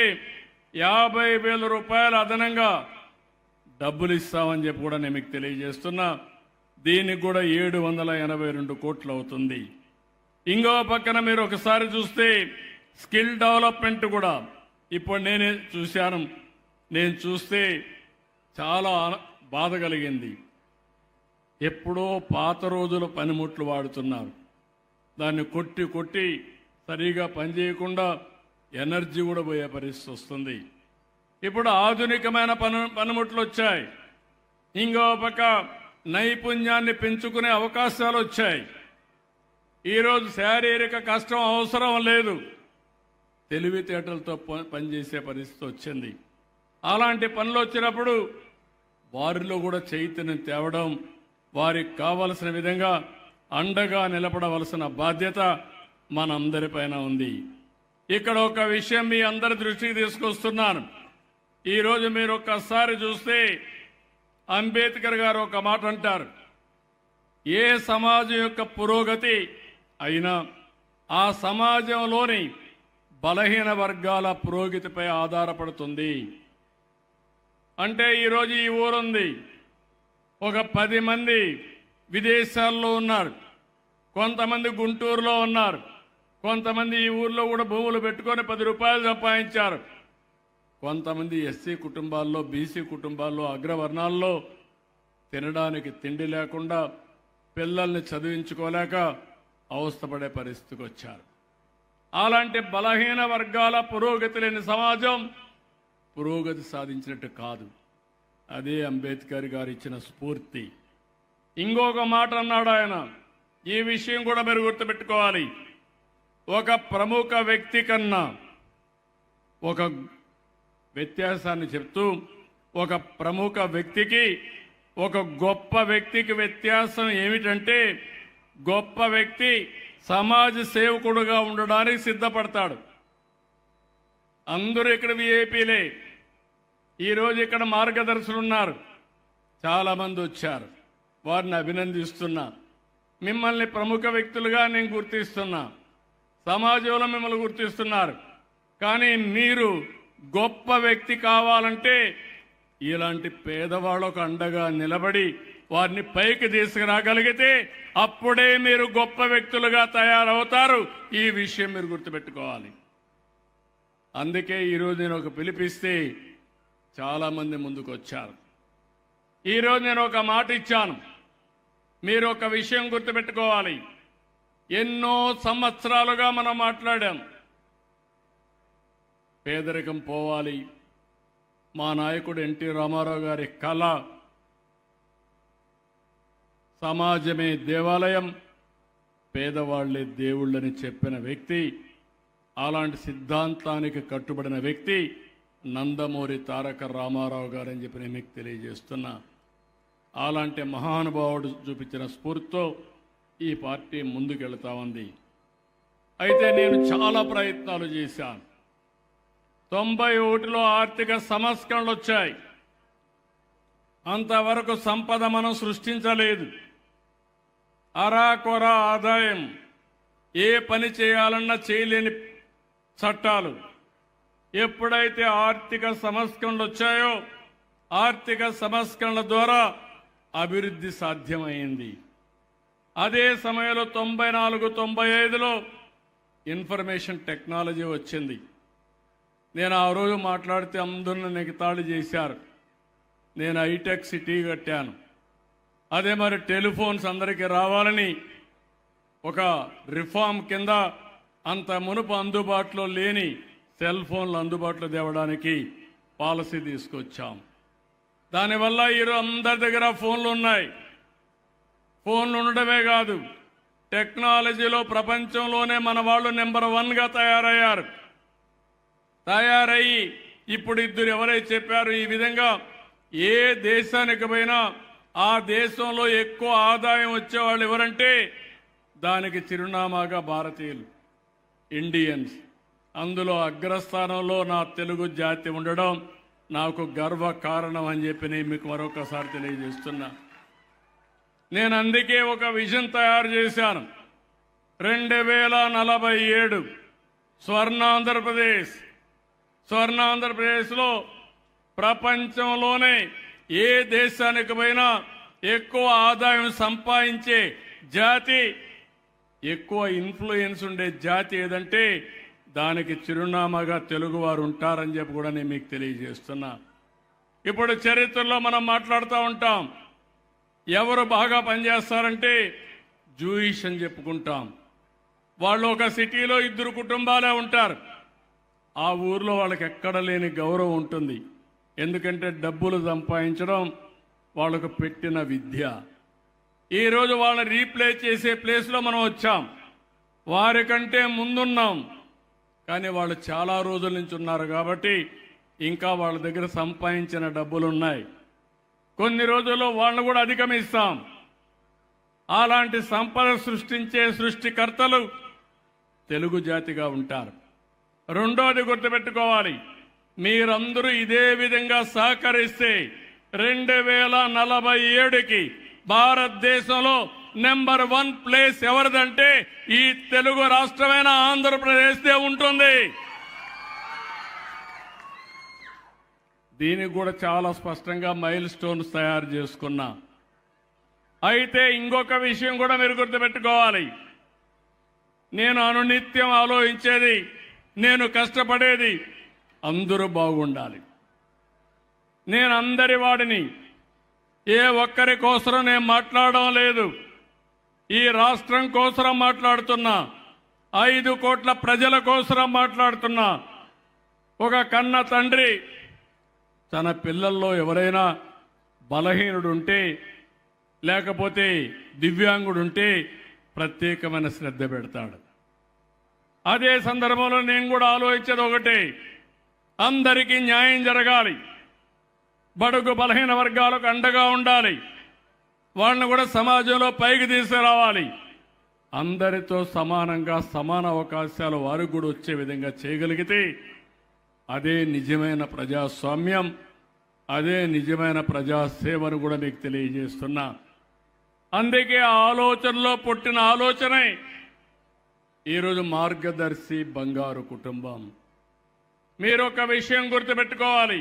₹50,000 అదనంగా డబ్బులు ఇస్తామని చెప్పి కూడా నేను మీకు తెలియజేస్తున్నా. దీనికి కూడా 782 కోట్లు అవుతుంది. ఇంకో పక్కన మీరు ఒకసారి చూస్తే స్కిల్ డెవలప్మెంట్ కూడా ఇప్పుడు నేనే చూశాను. నేను చూస్తే చాలా బాధ కలిగింది. ఎప్పుడో పాత రోజుల పనిముట్లు వాడుతున్నారు. దాన్ని కొట్టి కొట్టి సరిగా పనిచేయకుండా ఎనర్జీ కూడా పోయే పరిస్థితి వస్తుంది. ఇప్పుడు ఆధునికమైన పనిముట్లు వచ్చాయి. ఇంకో పక్క నైపుణ్యాన్ని పెంచుకునే అవకాశాలు వచ్చాయి. ఈరోజు శారీరక కష్టం అవసరం లేదు, తెలివితేటలతో పనిచేసే పరిస్థితి వచ్చింది. అలాంటి పనులు వచ్చినప్పుడు వారిలో కూడా చైతన్యం తేవడం, వారికి కావలసిన విధంగా అండగా నిలబడవలసిన బాధ్యత మనందరిపైన ఉంది. ఇక్కడ ఒక విషయం మీ అందరి దృష్టికి తీసుకొస్తున్నాను. ఈరోజు మీరు ఒక్కసారి చూస్తే అంబేద్కర్ గారు ఒక మాట అంటారు, ఏ సమాజం యొక్క పురోగతి అయినా ఆ సమాజంలోని బలహీన వర్గాల పురోగతిపై ఆధారపడుతుంది. అంటే ఈరోజు ఈ ఊరుంది, ఒక 10 మంది విదేశాల్లో ఉన్నారు, కొంతమంది గుంటూరులో ఉన్నారు, కొంతమంది ఈ ఊర్లో కూడా భూములు పెట్టుకొని ₹10 సంపాదించారు. కొంతమంది ఎస్సీ కుటుంబాల్లో, బీసీ కుటుంబాల్లో, అగ్రవర్ణాల్లో తినడానికి తిండి లేకుండా పిల్లల్ని చదివించుకోలేక అవస్థపడే పరిస్థితికి వచ్చారు. అలాంటి బలహీన వర్గాల పురోగతి లేని సమాజం పురోగతి సాధించినట్టు కాదు. అదే అంబేద్కర్ గారు ఇచ్చిన స్ఫూర్తి. ఇంకొక మాట అన్నాడు ఆయన, ఈ విషయం కూడా మీరు గుర్తుపెట్టుకోవాలి. ఒక ప్రముఖ వ్యక్తి కన్నా ఒక వ్యత్యాసాన్ని చెప్తూ, ఒక ప్రముఖ వ్యక్తికి ఒక గొప్ప వ్యక్తికి వ్యత్యాసం ఏమిటంటే, గొప్ప వ్యక్తి సమాజ సేవకుడుగా ఉండడానికి సిద్ధపడతాడు. అందరూ ఇక్కడ విఐపీలే. ఈరోజు ఇక్కడ మార్గదర్శులు ఉన్నారు, చాలామంది వచ్చారు, వారిని అభినందిస్తున్నా. మిమ్మల్ని ప్రముఖ వ్యక్తులుగా నేను గుర్తిస్తున్నా, సమాజంలో మిమ్మల్ని గుర్తిస్తున్నారు. కానీ మీరు గొప్ప వ్యక్తి కావాలంటే ఇలాంటి పేదవాళ్ళకు అండగా నిలబడి వారిని పైకి తీసుకురాగలిగితే అప్పుడే మీరు గొప్ప వ్యక్తులుగా తయారవుతారు. ఈ విషయం మీరు గుర్తుపెట్టుకోవాలి. అందుకే ఈరోజు నేను ఒక పిలిపిస్తే చాలామంది ముందుకు వచ్చారు. ఈరోజు నేను ఒక మాట ఇచ్చాను, మీరు ఒక విషయం గుర్తుపెట్టుకోవాలి. ఎన్నో సంవత్సరాలుగా మనం మాట్లాడాం, పేదరికం పోవాలి. మా నాయకుడు ఎన్టీ రామారావు గారి కళ సమాజమే దేవాలయం, పేదవాళ్లే దేవుళ్ళని చెప్పిన వ్యక్తి. అలాంటి సిద్ధాంతానికి కట్టుబడిన వ్యక్తి నందమూరి తారక రామారావు గారని చెప్పి నేను మీకు తెలియజేస్తున్నా. అలాంటి మహానుభావుడు చూపించిన స్ఫూర్తితో ఈ పార్టీ ముందుకెళ్తా ఉంది. అయితే నేను చాలా ప్రయత్నాలు చేశాను. 91లో ఆర్థిక సంస్కరణలు వచ్చాయి. అంతవరకు సంపద మనం సృష్టించలేదు. అరాకొర ఆదాయం, ఏ పని చేయాలన్నా చేయలేని చట్టాలు. ఎప్పుడైతే ఆర్థిక సంస్కరణలు వచ్చాయో, ఆర్థిక సంస్కరణల ద్వారా అభివృద్ధి సాధ్యమైంది. అదే సమయంలో 94-95లో ఇన్ఫర్మేషన్ టెక్నాలజీ వచ్చింది. నేను ఆ రోజు మాట్లాడితే అందరూ నెగతాళి చేశారు. నేను హైటెక్ సిటీ కట్టాను. అదే మరి టెలిఫోన్స్ అందరికీ రావాలని ఒక రిఫార్మ్ కింద అంత మునుపు అందుబాటులో లేని సెల్ ఫోన్లు అందుబాటులో తేవడానికి పాలసీ తీసుకొచ్చాం. దానివల్ల ఈరోజు అందరి దగ్గర ఫోన్లు ఉన్నాయి. ఫోన్లు ఉండడమే కాదు, టెక్నాలజీలో ప్రపంచంలోనే మన వాళ్ళు నెంబర్ 1గా తయారయ్యి ఇప్పుడు ఇద్దరు ఎవరైతే చెప్పారు ఈ విధంగా ఏ దేశానికి పోయినా ఆ దేశంలో ఎక్కువ ఆదాయం వచ్చేవాళ్ళు ఎవరంటే దానికి చిరునామాగా భారతీయులు, ఇండియన్స్. అందులో అగ్రస్థానంలో నా తెలుగు జాతి ఉండడం నాకు గర్వ కారణం అని చెప్పి నేను మీకు మరొకసారి తెలియజేస్తున్నా. నేను అందుకే ఒక విజన్ తయారు చేశాను. 2047 స్వర్ణాంధ్రప్రదేశ్లో ప్రపంచంలోనే ఏ దేశానికి పోయినా ఎక్కువ ఆదాయం సంపాదించే జాతి, ఎక్కువ ఇన్ఫ్లుయెన్స్ ఉండే జాతి ఏదంటే దానికి చిరునామాగా తెలుగువారు ఉంటారని చెప్పి కూడా నేను మీకు తెలియజేస్తున్నా. ఇప్పుడు చరిత్రలో మనం మాట్లాడుతూ ఉంటాం, ఎవరు బాగా పనిచేస్తారంటే జూయిష్ అని చెప్పుకుంటాం. వాళ్ళు ఒక సిటీలో 2 కుటుంబాలే ఉంటారు. ఆ ఊర్లో వాళ్ళకి ఎక్కడ లేని గౌరవం ఉంటుంది. ఎందుకంటే డబ్బులు సంపాదించడం వాళ్ళకు పెట్టిన విద్య. ఈరోజు వాళ్ళని రీప్లేస్ చేసే ప్లేస్లో మనం వచ్చాం. వారికంటే ముందున్నాం, కానీ వాళ్ళు చాలా రోజుల నుంచి ఉన్నారు కాబట్టి ఇంకా వాళ్ళ దగ్గర సంపాదించిన డబ్బులు ఉన్నాయి. కొన్ని రోజుల్లో వాళ్ళని కూడా అధిగమిస్తాం. అలాంటి సంపద సృష్టించే సృష్టికర్తలు తెలుగు జాతిగా ఉంటారు. రెండోది గుర్తుపెట్టుకోవాలి, మీరందరూ ఇదే విధంగా సహకరిస్తే 2047కి భారతదేశంలో నెంబర్ 1 ప్లేస్ ఎవరిదంటే ఈ తెలుగు రాష్ట్రమైన ఆంధ్రప్రదేశ్దే ఉంటుంది. దీనికి కూడా చాలా స్పష్టంగా మైల్ స్టోన్స్ తయారు చేసుకున్నా. అయితే ఇంకొక విషయం కూడా మీరు గుర్తుపెట్టుకోవాలి, నేను అనునిత్యం ఆలోచించేది, నేను కష్టపడేది అందరూ బాగుండాలి. నేను అందరి వాడిని, ఏ ఒక్కరి కోసం నేను మాట్లాడడం లేదు. ఈ రాష్ట్రం కోసం మాట్లాడుతున్నా, 5 కోట్ల ప్రజల కోసం మాట్లాడుతున్నా. ఒక కన్న తండ్రి తన పిల్లల్లో ఎవరైనా బలహీనుడుంటే లేకపోతే దివ్యాంగుడుంటే ప్రత్యేకమైన శ్రద్ధ పెడతాడు. అదే సందర్భంలో నేను కూడా ఆలోచించేది ఒకటే, అందరికీ న్యాయం జరగాలి, బడుగు బలహీన వర్గాలకు అండగా ఉండాలి, వాళ్ళని కూడా సమాజంలో పైకి తీసుకురావాలి. అందరితో సమానంగా సమాన అవకాశాలు వారికి కూడా వచ్చే విధంగా చేయగలిగితే అదే నిజమైన ప్రజాస్వామ్యం, అదే నిజమైన ప్రజాసేవను కూడా మీకు తెలియజేస్తున్నా. అందుకే ఆ ఆలోచనలో పుట్టిన ఆలోచనే ఈరోజు మార్గదర్శి బంగారు కుటుంబం. మీరు ఒక విషయం గుర్తుపెట్టుకోవాలి,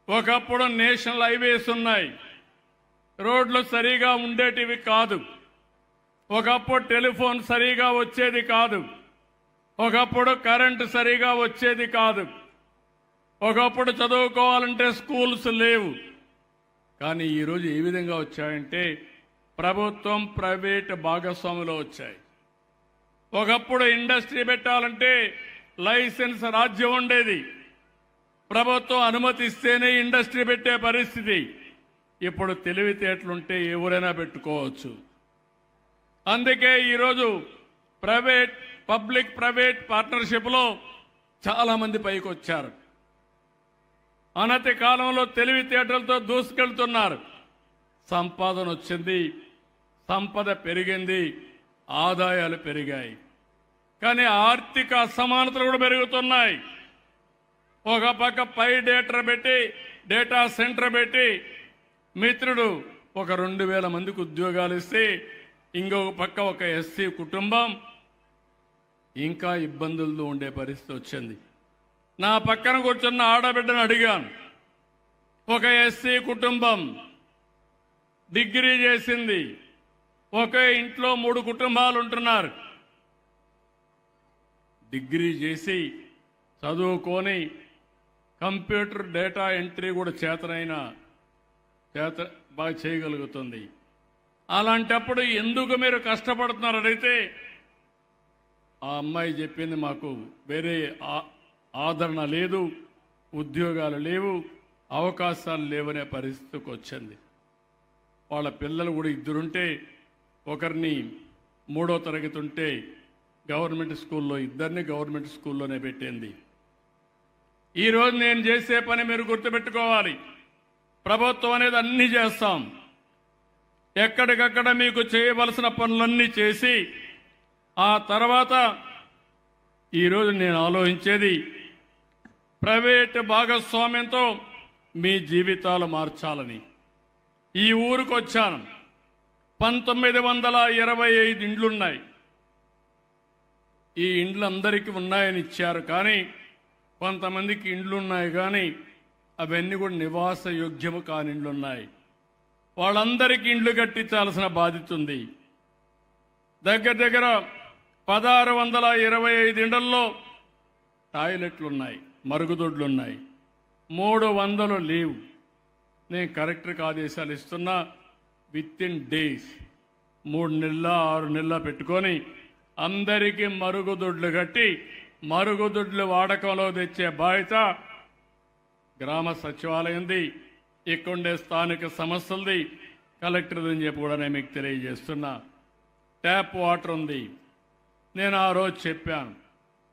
ఒకప్పుడు నేషనల్ హైవేస్ ఉన్నాయి, రోడ్లు సరిగా ఉండేటివి కాదు. ఒకప్పుడు టెలిఫోన్ సరిగా వచ్చేది కాదు. ఒకప్పుడు కరెంటు సరిగా వచ్చేది కాదు. ఒకప్పుడు చదువుకోవాలంటే స్కూల్స్ లేవు. కానీ ఈరోజు ఏ విధంగా వచ్చాయంటే ప్రభుత్వం ప్రైవేట్ భాగస్వాములో వచ్చాయి. ఒకప్పుడు ఇండస్ట్రీ పెట్టాలంటే లైసెన్స్ రాజ్యం ఉండేది, ప్రభుత్వం అనుమతిస్తేనే ఇండస్ట్రీ పెట్టే పరిస్థితి. ఇప్పుడు తెలివితేటలుంటే ఎవరైనా పెట్టుకోవచ్చు. అందుకే ఈరోజు పబ్లిక్ ప్రైవేట్ పార్ట్నర్షిప్లో చాలా మంది పైకి వచ్చారు. అనతి కాలంలో తెలివితేటలతో దూసుకెళ్తున్నారు. సంపాదన వచ్చింది, సంపద పెరిగింది, ఆదాయాలు పెరిగాయి. కానీ ఆర్థిక అసమానతలు కూడా పెరుగుతున్నాయి. ఒక పక్క డేటా సెంటర్ పెట్టి మిత్రుడు ఒక 2000 మందికి ఉద్యోగాలు ఇస్తే ఇంకొక పక్క ఒక ఎస్సీ కుటుంబం ఇంకా ఇబ్బందులతో ఉండే పరిస్థితి వచ్చింది. నా పక్కన కూర్చున్న ఆడబిడ్డను అడిగాను, ఒక ఎస్సీ కుటుంబం డిగ్రీ చేసింది, ఒకే ఇంట్లో 3 కుటుంబాలు ఉంటున్నారు. డిగ్రీ చేసి చదువుకొని కంప్యూటర్ డేటా ఎంట్రీ కూడా బాగా చేయగలుగుతుంది. అలాంటప్పుడు ఎందుకు మీరు కష్టపడుతున్నారు అడిగితే ఆ అమ్మాయి చెప్పింది, మాకు వేరే ఆదరణ లేదు, ఉద్యోగాలు లేవు, అవకాశాలు లేవనే పరిస్థితికి వచ్చింది. వాళ్ళ పిల్లలు కూడా 2 ఒకరిని 3వ తరగతి ఉంటే గవర్నమెంట్ స్కూల్లో ఇద్దరిని గవర్నమెంట్ స్కూల్లోనే పెట్టింది. ఈరోజు నేను చేసే పని మీరు గుర్తుపెట్టుకోవాలి. ప్రభుత్వం అనేది అన్నీ చేస్తాం. ఎక్కడికక్కడ మీకు చేయవలసిన పనులన్నీ చేసి ఆ తర్వాత ఈరోజు నేను ఆలోచించేది ప్రైవేటు భాగస్వామ్యంతో మీ జీవితాలు మార్చాలని. ఈ ఊరికి వచ్చాను. 1925 ఇండ్లున్నాయి. ఈ ఇండ్లు అందరికీ ఉన్నాయని ఇచ్చారు, కానీ కొంతమందికి ఇండ్లు ఉన్నాయి, కానీ అవన్నీ కూడా నివాస యోగ్యము కాని ఇండ్లు ఉన్నాయి. వాళ్ళందరికీ ఇండ్లు కట్టించాల్సిన బాధ్యత ఉంది. దగ్గర దగ్గర 1625 ఇండ్లలో టాయిలెట్లు ఉన్నాయి, మరుగుదొడ్లు ఉన్నాయి, 300 లీవ్. నేను కలెక్టర్కి ఆదేశాలు ఇస్తున్నా, విత్ ఇన్ డేస్ 3 నెలల 6 నెలల పెట్టుకొని అందరికీ మరుగుదొడ్లు కట్టి మరుగుదొడ్లు వాడకంలో తెచ్చే బాధ్యత గ్రామ సచివాలయంది, ఇక్కడుండే స్థానిక సంస్థలది, కలెక్టర్ది అని చెప్పి కూడా నేను మీకు తెలియజేస్తున్నా. ట్యాప్ వాటర్ ఉంది. నేను ఆ రోజు చెప్పాను,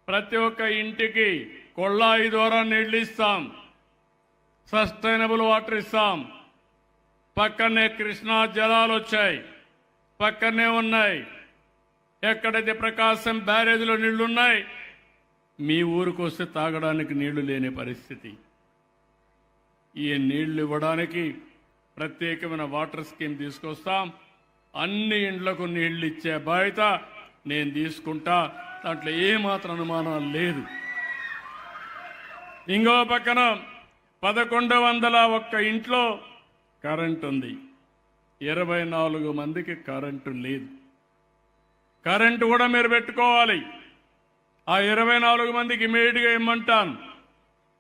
ప్రతి ఒక్క ఇంటికి కొళ్ళాయి ద్వారా నీళ్లు ఇస్తాం, సస్టైనబుల్ వాటర్ ఇస్తాం. పక్కనే కృష్ణా జలాలు వచ్చాయి, పక్కనే ఉన్నాయి. ఎక్కడైతే ప్రకాశం బ్యారేజ్లో నీళ్లున్నాయి, మీ ఊరికి వస్తే తాగడానికి నీళ్లు లేని పరిస్థితి. ఈ నీళ్లు ఇవ్వడానికి ప్రత్యేకమైన వాటర్ స్కీమ్ తీసుకొస్తాం. అన్ని ఇండ్లకు నీళ్లు ఇచ్చే బాధ్యత నేను తీసుకుంటా. దాంట్లో ఏమాత్రం అనుమానం లేదు. ఇంకో పక్కన 1101 ఇంట్లో కరెంటు ఉంది. 24 మందికి కరెంటు లేదు. కరెంటు కూడా మీరు పెట్టుకోవాలి. ఆ 24 మందికి ఇమీడియట్గా ఇమ్మంటాను.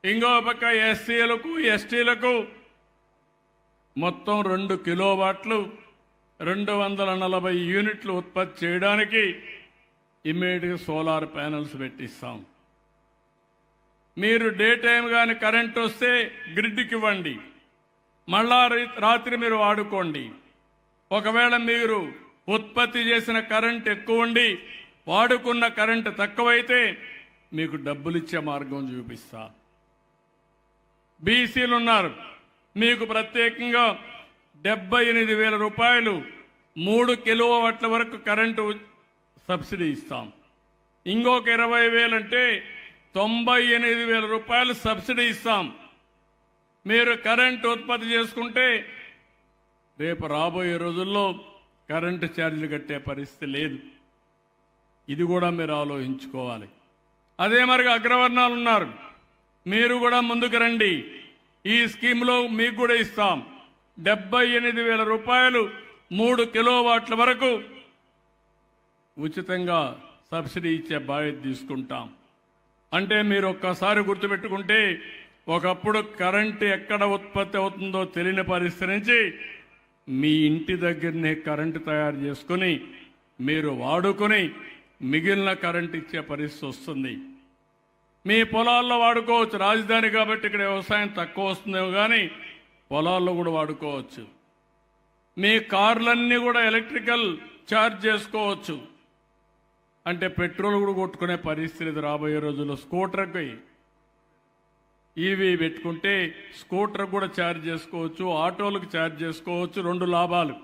ఇంకో పక్క ఎస్సీలకు ఎస్టీలకు మొత్తం 2 కిలోవాట్లు 240 యూనిట్లు ఉత్పత్తి చేయడానికి ఇమీడియట్గా సోలార్ ప్యానెల్స్ పెట్టిస్తాం. మీరు డే టైం కానీ కరెంట్ వస్తే గ్రిడ్కి ఇవ్వండి, మళ్ళా రాత్రి మీరు వాడుకోండి. ఒకవేళ మీరు ఉత్పత్తి చేసిన కరెంట్ ఎక్కువ ఉండి వాడుకున్న కరెంట్ తక్కువైతే మీకు డబ్బులు ఇచ్చే మార్గం చూపిస్తా. బీసీలు ఉన్నారు, మీకు ప్రత్యేకంగా 78,000 రూపాయలు 3 కిలోవాట్ల వరకు కరెంటు సబ్సిడీ ఇస్తాం. ఇంకొక 20,000 అంటే 98,000 రూపాయలు సబ్సిడీ ఇస్తాం. మీరు కరెంటు ఉత్పత్తి చేసుకుంటే రేపు రాబోయే రోజుల్లో కరెంటు ఛార్జీలు కట్టే పరిస్థితి లేదు. ఇది కూడా మీరు ఆలోచించుకోవాలి. అదే మరిగా అగ్రవర్ణాలు ఉన్నారు, మీరు కూడా ముందుకు రండి. ఈ స్కీమ్లో మీకు కూడా ఇస్తాం. 78,000 రూపాయలు 3 కిలోవాట్ల వరకు ఉచితంగా సబ్సిడీ ఇచ్చే బాధ్యత తీసుకుంటాం. అంటే మీరు ఒక్కసారి గుర్తుపెట్టుకుంటే, ఒకప్పుడు కరెంటు ఎక్కడ ఉత్పత్తి అవుతుందో తెలియని పరిస్థితి నుంచి మీ ఇంటి దగ్గరనే కరెంటు తయారు చేసుకుని మీరు వాడుకొని మిగిలిన కరెంటు ఇచ్చే పరిస్థితి వస్తుంది. మీ పొలాల్లో వాడుకోవచ్చు. రాజధాని కాబట్టి ఇక్కడ వ్యవసాయం తక్కువ వస్తుందేమో, కానీ పొలాల్లో కూడా వాడుకోవచ్చు. మీ కార్లన్నీ కూడా ఎలక్ట్రికల్ ఛార్జ్ చేసుకోవచ్చు. అంటే పెట్రోల్ కూడా కొట్టుకునే పరిస్థితి రాబోయే రోజుల్లో. స్కూటర్కి ఈవీ పెట్టుకుంటే స్కూటర్ కూడా ఛార్జ్ చేసుకోవచ్చు, ఆటోలకు ఛార్జ్ చేసుకోవచ్చు. 2 లాభాలు: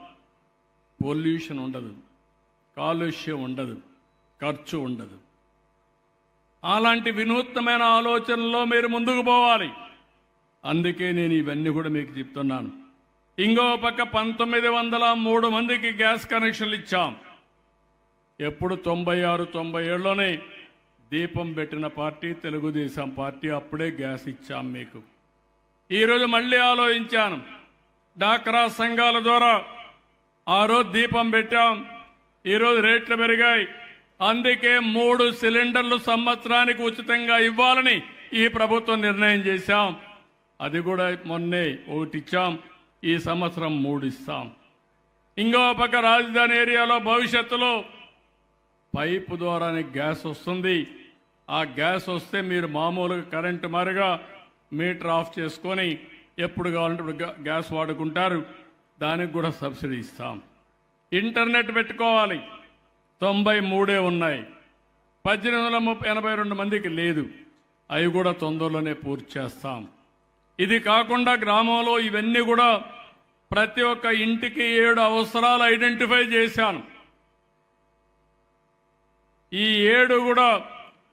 పొల్యూషన్ ఉండదు, కాలుష్యం ఉండదు, ఖర్చు ఉండదు. అలాంటి వినూత్నమైన ఆలోచనలో మీరు ముందుకు పోవాలి. అందుకే నేను ఇవన్నీ కూడా మీకు చెప్తున్నాను. ఇంకో పక్క 1903 మందికి గ్యాస్ కనెక్షన్లు ఇచ్చాం. ఎప్పుడు 96, 97లోనే దీపం పెట్టిన పార్టీ తెలుగుదేశం పార్టీ. అప్పుడే గ్యాస్ ఇచ్చాం మీకు. ఈరోజు మళ్ళీ ఆలోచించాను. డాక్రా సంఘాల ద్వారా ఆ రోజు దీపం పెట్టాం, ఈరోజు రేట్లు పెరిగాయి. అందుకే 3 సిలిండర్లు సంవత్సరానికి ఉచితంగా ఇవ్వాలని ఈ ప్రభుత్వం నిర్ణయం చేశాం. అది కూడా మొన్నే 1 ఇచ్చాం, ఈ సంవత్సరం 3 ఇస్తాం. ఇంకో పక్క రాజధాని ఏరియాలో భవిష్యత్తులో పైపు ద్వారానే గ్యాస్ వస్తుంది. ఆ గ్యాస్ వస్తే మీరు మామూలుగా కరెంటు మారిగా మీటర్ ఆఫ్ చేసుకొని ఎప్పుడు కావాలంటే గ్యాస్ వాడుకుంటారు. దానికి కూడా సబ్సిడీ ఇస్తాం. ఇంటర్నెట్ పెట్టుకోవాలి. 93 ఉన్నాయి. 1882 మందికి లేదు. అవి కూడా తొందరలోనే పూర్తి చేస్తాం. ఇది కాకుండా గ్రామంలో ఇవన్నీ కూడా ప్రతి ఒక్క ఇంటికి 7 అవసరాలు ఐడెంటిఫై చేశాను. ఈ 7 కూడా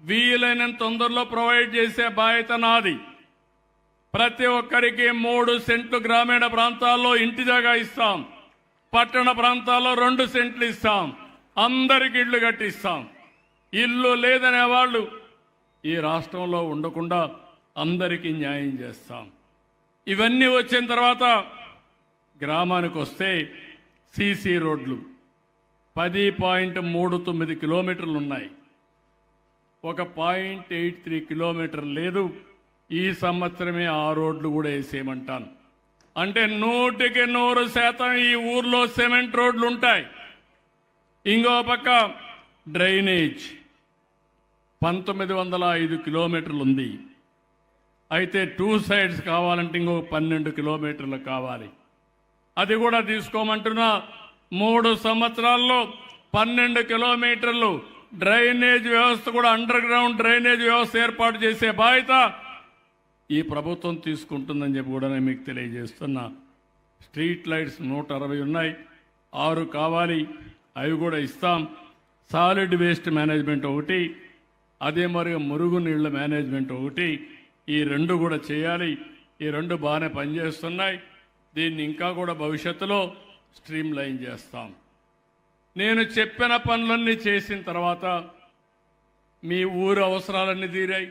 వీలైనంత తొందరలో ప్రొవైడ్ చేసే బాధ్యత నాది. ప్రతి ఒక్కరికి 3 సెంట్లు గ్రామీణ ప్రాంతాల్లో ఇంటి జాగా ఇస్తాం. పట్టణ ప్రాంతాల్లో 2 సెంట్లు ఇస్తాం. అందరికి ఇళ్లు కట్టిస్తాం. ఇల్లు లేదనే వాళ్ళు ఈ రాష్ట్రంలో ఉండకుండా అందరికీ న్యాయం చేస్తాం. ఇవన్నీ వచ్చిన తర్వాత గ్రామానికి వస్తే సీసీ రోడ్లు 10.39 కిలోమీటర్లు ఉన్నాయి. ఒక 0.83 కిలోమీటర్ లేదు. ఈ సంవత్సరమే ఆ రోడ్లు కూడా వేసేయమంటాను. అంటే 100% ఈ ఊర్లో సిమెంట్ రోడ్లు ఉంటాయి. ఇంకో పక్క డ్రైనేజ్ 1905 కిలోమీటర్లు ఉంది. అయితే 2 సైడ్స్ కావాలంటే ఇంకో 12 కిలోమీటర్లు కావాలి. అది కూడా తీసుకోమంటున్నా. 3 సంవత్సరాల్లో 12 కిలోమీటర్లు డ్రైనేజ్ వ్యవస్థ కూడా అండర్ గ్రౌండ్ డ్రైనేజ్ వ్యవస్థ ఏర్పాటు చేసే బాధ్యత ఈ ప్రభుత్వం తీసుకుంటుందని చెప్పి కూడా నేను మీకు తెలియజేస్తున్నా. స్ట్రీట్ లైట్స్ 160 ఉన్నాయి. 6 కావాలి. అవి కూడా ఇస్తాం. సాలిడ్ వేస్ట్ మేనేజ్మెంట్ ఒకటి, అదే మరి మురుగు నీళ్ల మేనేజ్మెంట్ ఒకటి, ఈ 2 కూడా చేయాలి. ఈ 2 బాగానే పనిచేస్తున్నాయి. దీన్ని ఇంకా కూడా భవిష్యత్తులో స్ట్రీమ్ లైన్ చేస్తాం. నేను చెప్పిన పనులన్నీ చేసిన తర్వాత మీ ఊరు అవసరాలన్నీ తీరాయి,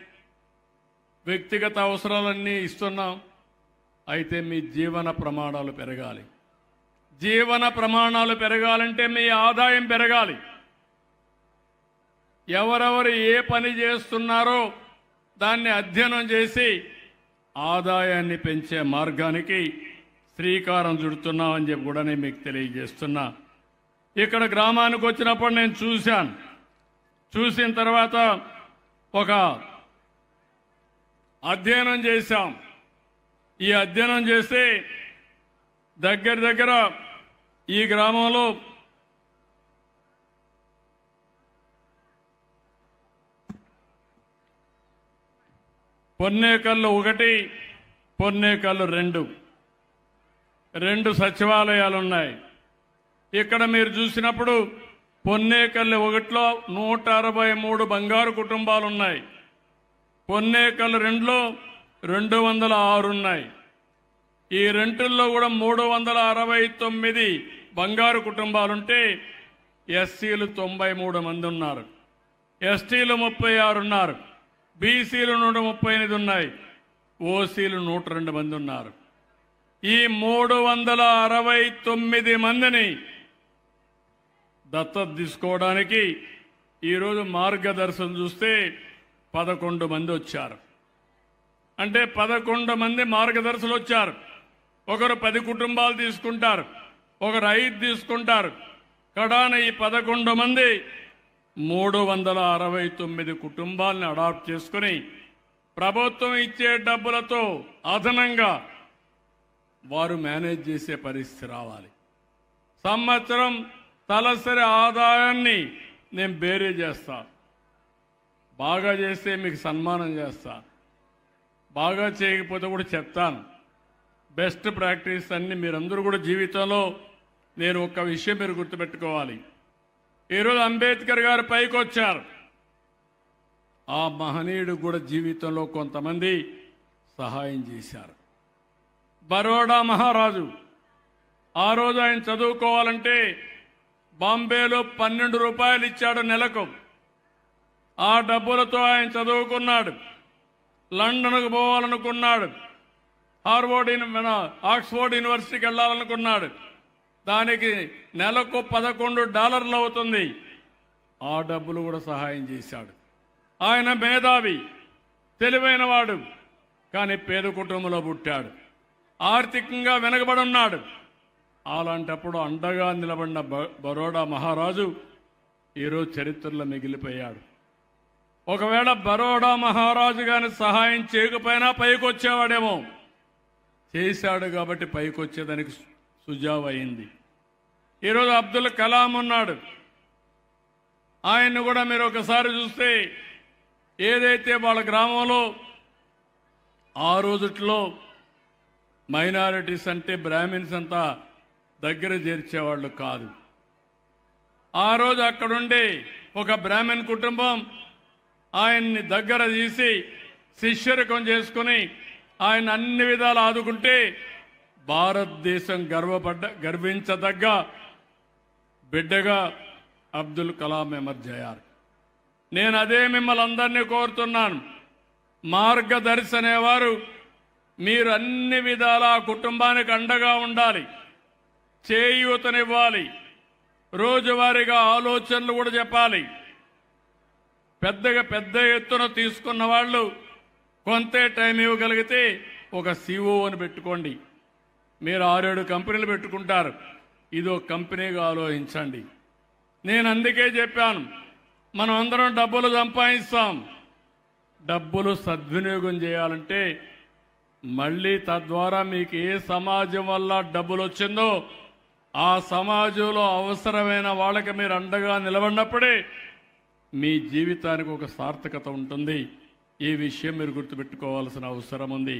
వ్యక్తిగత అవసరాలన్నీ ఇస్తున్నాం. అయితే మీ జీవన ప్రమాణాలు పెరగాలి. జీవన ప్రమాణాలు పెరగాలంటే మీ ఆదాయం పెరగాలి. ఎవరెవరు ఏ పని చేస్తున్నారో దాన్ని అధ్యయనం చేసి ఆదాయాన్ని పెంచే మార్గానికి శ్రీకారం చుడుతున్నామని చెప్పి కూడా నేను మీకు తెలియజేస్తున్నా. ఇక్కడ గ్రామానికి వచ్చినప్పుడు నేను చూశాను. చూసిన తర్వాత ఒక అధ్యయనం చేశాం. ఈ అధ్యయనం చేస్తే దగ్గర ఈ గ్రామంలో పొన్నేకల్లు 1, పొన్నేకల్లు 2 సచివాలయాలు ఉన్నాయి. ఇక్కడ మీరు చూసినప్పుడు పొన్నేకల్లు 1లో 163 బంగారు కుటుంబాలు ఉన్నాయి. పొన్నేకల్లు 2లో 206 ఉన్నాయి. ఈ రెంటుల్లో కూడా 369 బంగారు కుటుంబాలుంటే ఎస్సీలు 93 మంది ఉన్నారు. ఎస్టీలు 36 ఉన్నారు. బీసీలు 138 ఉన్నాయి. ఓసీలు 102 మంది ఉన్నారు. ఈ 369 మందిని దత్తత తీసుకోవడానికి ఈరోజు మార్గదర్శనం చూస్తే 11 మంది వచ్చారు. అంటే 11 మంది మార్గదర్శకులు వచ్చారు. ఒకరు 10 కుటుంబాలు తీసుకుంటారు, ఒకరు 5 తీసుకుంటారు. కడాన ఈ 11 మంది 369 కుటుంబాలను అడాప్ట్ చేసుకుని ప్రభుత్వం ఇచ్చే డబ్బులతో అదనంగా వారు మేనేజ్ చేసే పరిస్థితి రావాలి. సంవత్సరం తలసరి ఆదాయాన్ని నేను బేరీ చేస్తా. బాగా చేస్తే మీకు సన్మానం చేస్తా, బాగా చేయకపోతే కూడా చెప్తాను. బెస్ట్ ప్రాక్టీస్ అన్ని మీరందరూ కూడా జీవితంలో నేను ఒక్క విషయం మీరు గుర్తుపెట్టుకోవాలి. ఈరోజు అంబేద్కర్ గారు పైకి వచ్చారు. ఆ మహనీయుడు కూడా జీవితంలో కొంతమంది సహాయం చేశారు. బరోడా మహారాజు ఆ రోజు ఆయన చదువుకోవాలంటే బాంబేలో 12 రూపాయలు ఇచ్చాడు నెలకు. ఆ డబ్బులతో ఆయన చదువుకున్నాడు. లండన్కు పోవాలనుకున్నాడు. ఆక్స్ఫోర్డ్ యూనివర్సిటీకి వెళ్ళాలనుకున్నాడు. దానికి నెలకు $11 అవుతుంది. ఆ డబ్బులు కూడా సహాయం చేశాడు. ఆయన మేధావి, తెలివైన వాడు, కానీ పేద కుటుంబంలో పుట్టాడు. ఆర్థికంగా వెనకబడి ఉన్నాడు. అలాంటప్పుడు అండగా నిలబడిన బరోడా మహారాజు ఈరోజు చరిత్రలో మిగిలిపోయాడు. ఒకవేళ బరోడా మహారాజు గాని సహాయం చేయకపోయినా పైకి వచ్చేవాడేమో. చేశాడు కాబట్టి పైకి వచ్చేదానికి సుజావ్ అయింది. ఈరోజు అబ్దుల్ కలాం ఉన్నాడు. ఆయన్ని కూడా మీరు ఒకసారి చూస్తే ఏదైతే వాళ్ళ గ్రామంలో ఆ రోజుట్లో మైనారిటీస్ అంటే బ్రాహ్మిన్స్ అంతా దగ్గర చేర్చేవాళ్ళు కాదు. ఆ రోజు అక్కడుండే ఒక బ్రాహ్మణ్ కుటుంబం ఆయన్ని దగ్గర తీసి శిష్యరికం చేసుకుని ఆయన అన్ని విధాలు ఆదుకుంటే భారతదేశం గర్వించదగ్గ బిడ్డగా అబ్దుల్ కలాం ఎమర్జ్ అయ్యారు. నేను అదే మిమ్మల్ని అందరినీ కోరుతున్నాను. మార్గదర్శి అనేవారు మీరు అన్ని విధాల కుటుంబానికి అండగా ఉండాలి, చేయూతనివ్వాలి, రోజువారీగా ఆలోచనలు కూడా చెప్పాలి. పెద్ద ఎత్తున తీసుకున్న వాళ్ళు కొంతే టైం ఇవ్వగలిగితే ఒక సిఓని పెట్టుకోండి. మీరు 6-7 కంపెనీలు పెట్టుకుంటారు, ఇదో కంపెనీగా ఆలోచించండి. నేను అందుకే చెప్పాను, మనం అందరం డబ్బులు సంపాదిస్తాం, డబ్బులు సద్వినియోగం చేయాలంటే మళ్ళీ తద్వారా మీకు ఏ సమాజం వల్ల డబ్బులు వచ్చిందో ఆ సమాజంలో అవసరమైన వాళ్ళకి మీరు అండగా నిలబడినప్పుడే మీ జీవితానికి ఒక సార్థకత ఉంటుంది. ఈ విషయం మీరు గుర్తుపెట్టుకోవాల్సిన అవసరం ఉంది.